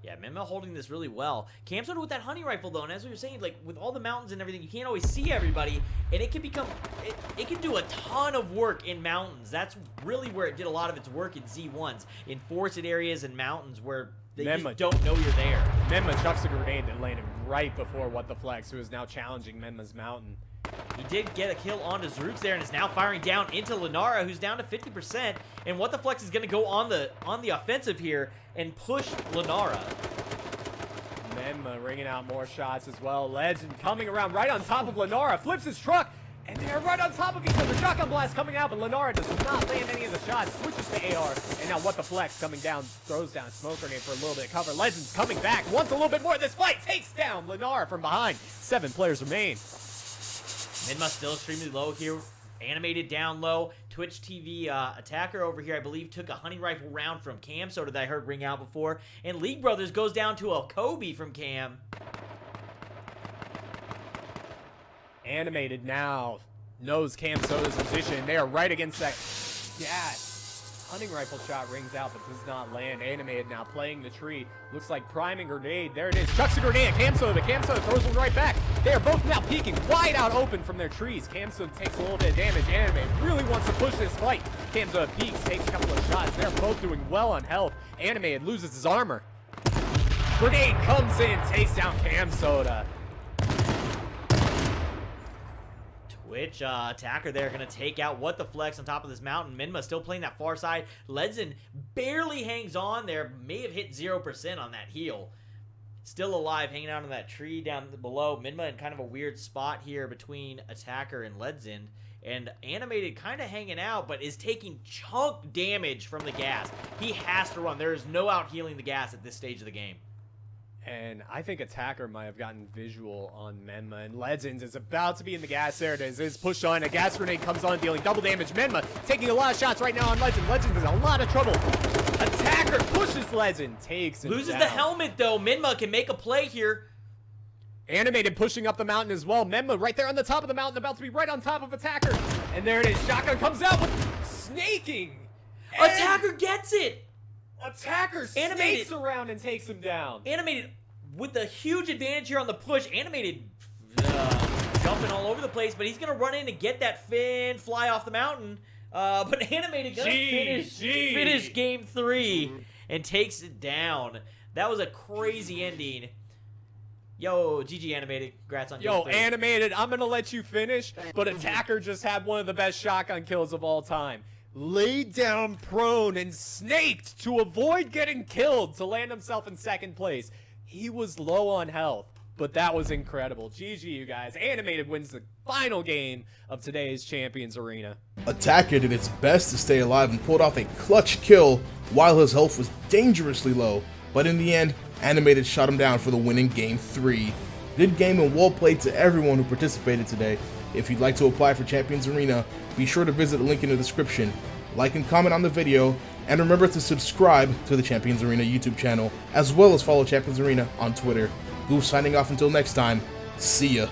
Yeah, Menma holding this really well. Cam Soda with that hunting rifle, though, and as we were saying, like, with all the mountains and everything, you can't always see everybody, and it can become... It can do a ton of work in mountains. That's really where it did a lot of its work in Z1s, in forested areas and mountains where they Menma- just don't know you're there. Menma chucks a grenade that landed right before What the Flex, who is now challenging Menma's mountain. He did get a kill onto Zarooks there and is now firing down into Lenara, who's down to 50%, and What the Flex is going to go on the offensive here and push Lenara. Menma ringing out more shots as well. Legend coming around right on top of Lenara, flips his truck, and they're right on top of each other. Shotgun blast coming out, but Lenara does not land any of the shots. Switches to AR, and now What the Flex coming down, throws down a smoke grenade for a little bit of cover. Legend's coming back, wants a little bit more. This fight takes down Lenara from behind. 7 players remain. Menma still extremely low here. Animated down low. Twitch TV attacker over here, I believe, took a hunting rifle round from Cam Soda that I heard ring out before. And League Brothers goes down to a Kobe from Cam. Animated now knows Cam Soda's position. They are right against that gas. Hunting rifle shot rings out but does not land. Animated now playing the tree. Looks like priming grenade. There it is. Chucks a grenade at Cam Soda, but Cam Soda throws one right back. They are both now peeking wide out open from their trees. Cam Soda takes a little bit of damage. Animated really wants to push this fight. Cam Soda peeks, takes a couple of shots. They're both doing well on health. Animated loses his armor. Grenade comes in, takes down Cam Soda. Twitch attacker there going to take out What the Flex on top of this mountain. Menma still playing that far side. Ledzen barely hangs on there. May have hit 0% on that heal. Still alive, hanging out on that tree down below. Menma in kind of a weird spot here between attacker and Ledzen. And Animated kind of hanging out, but is taking chunk damage from the gas. He has to run. There is no out healing the gas at this stage of the game. And I think Attacker might have gotten visual on Menma. And Legends is about to be in the gas. There it is. It's pushed on. A gas grenade comes on, dealing double damage. Menma taking a lot of shots right now on Legend. Legend is in a lot of trouble. Attacker pushes Legend. Takes him Loses down. the helmet, though. Menma can make a play here. Animated pushing up the mountain as well. Menma right there on the top of the mountain, about to be right on top of Attacker. And there it is. Shotgun comes out with snaking. And Attacker gets it. Attacker Animated. snakes around and takes him down. Animated with a huge advantage here on the push. Animated jumping all over the place, but he's going to run in and get that fin, fly off the mountain. But Animated gonna finish game 3 and takes it down. That was a crazy ending. Yo, GG Animated. Congrats on game 3. Animated, I'm going to let you finish, but Attacker just had one of the best shotgun kills of all time. Laid down prone and snaked to avoid getting killed to land himself in second place. He was low on health, but that was incredible. GG, you guys. Animated wins the final game of today's Champions Arena. Attacker did its best to stay alive and pulled off a clutch kill while his health was dangerously low, but in the end, Animated shot him down for the winning game 3. Good game and well played to everyone who participated today. If you'd like to apply for Champions Arena, be sure to visit the link in the description, like and comment on the video, and remember to subscribe to the Champions Arena YouTube channel, as well as follow Champions Arena on Twitter. Goof signing off until next time, see ya.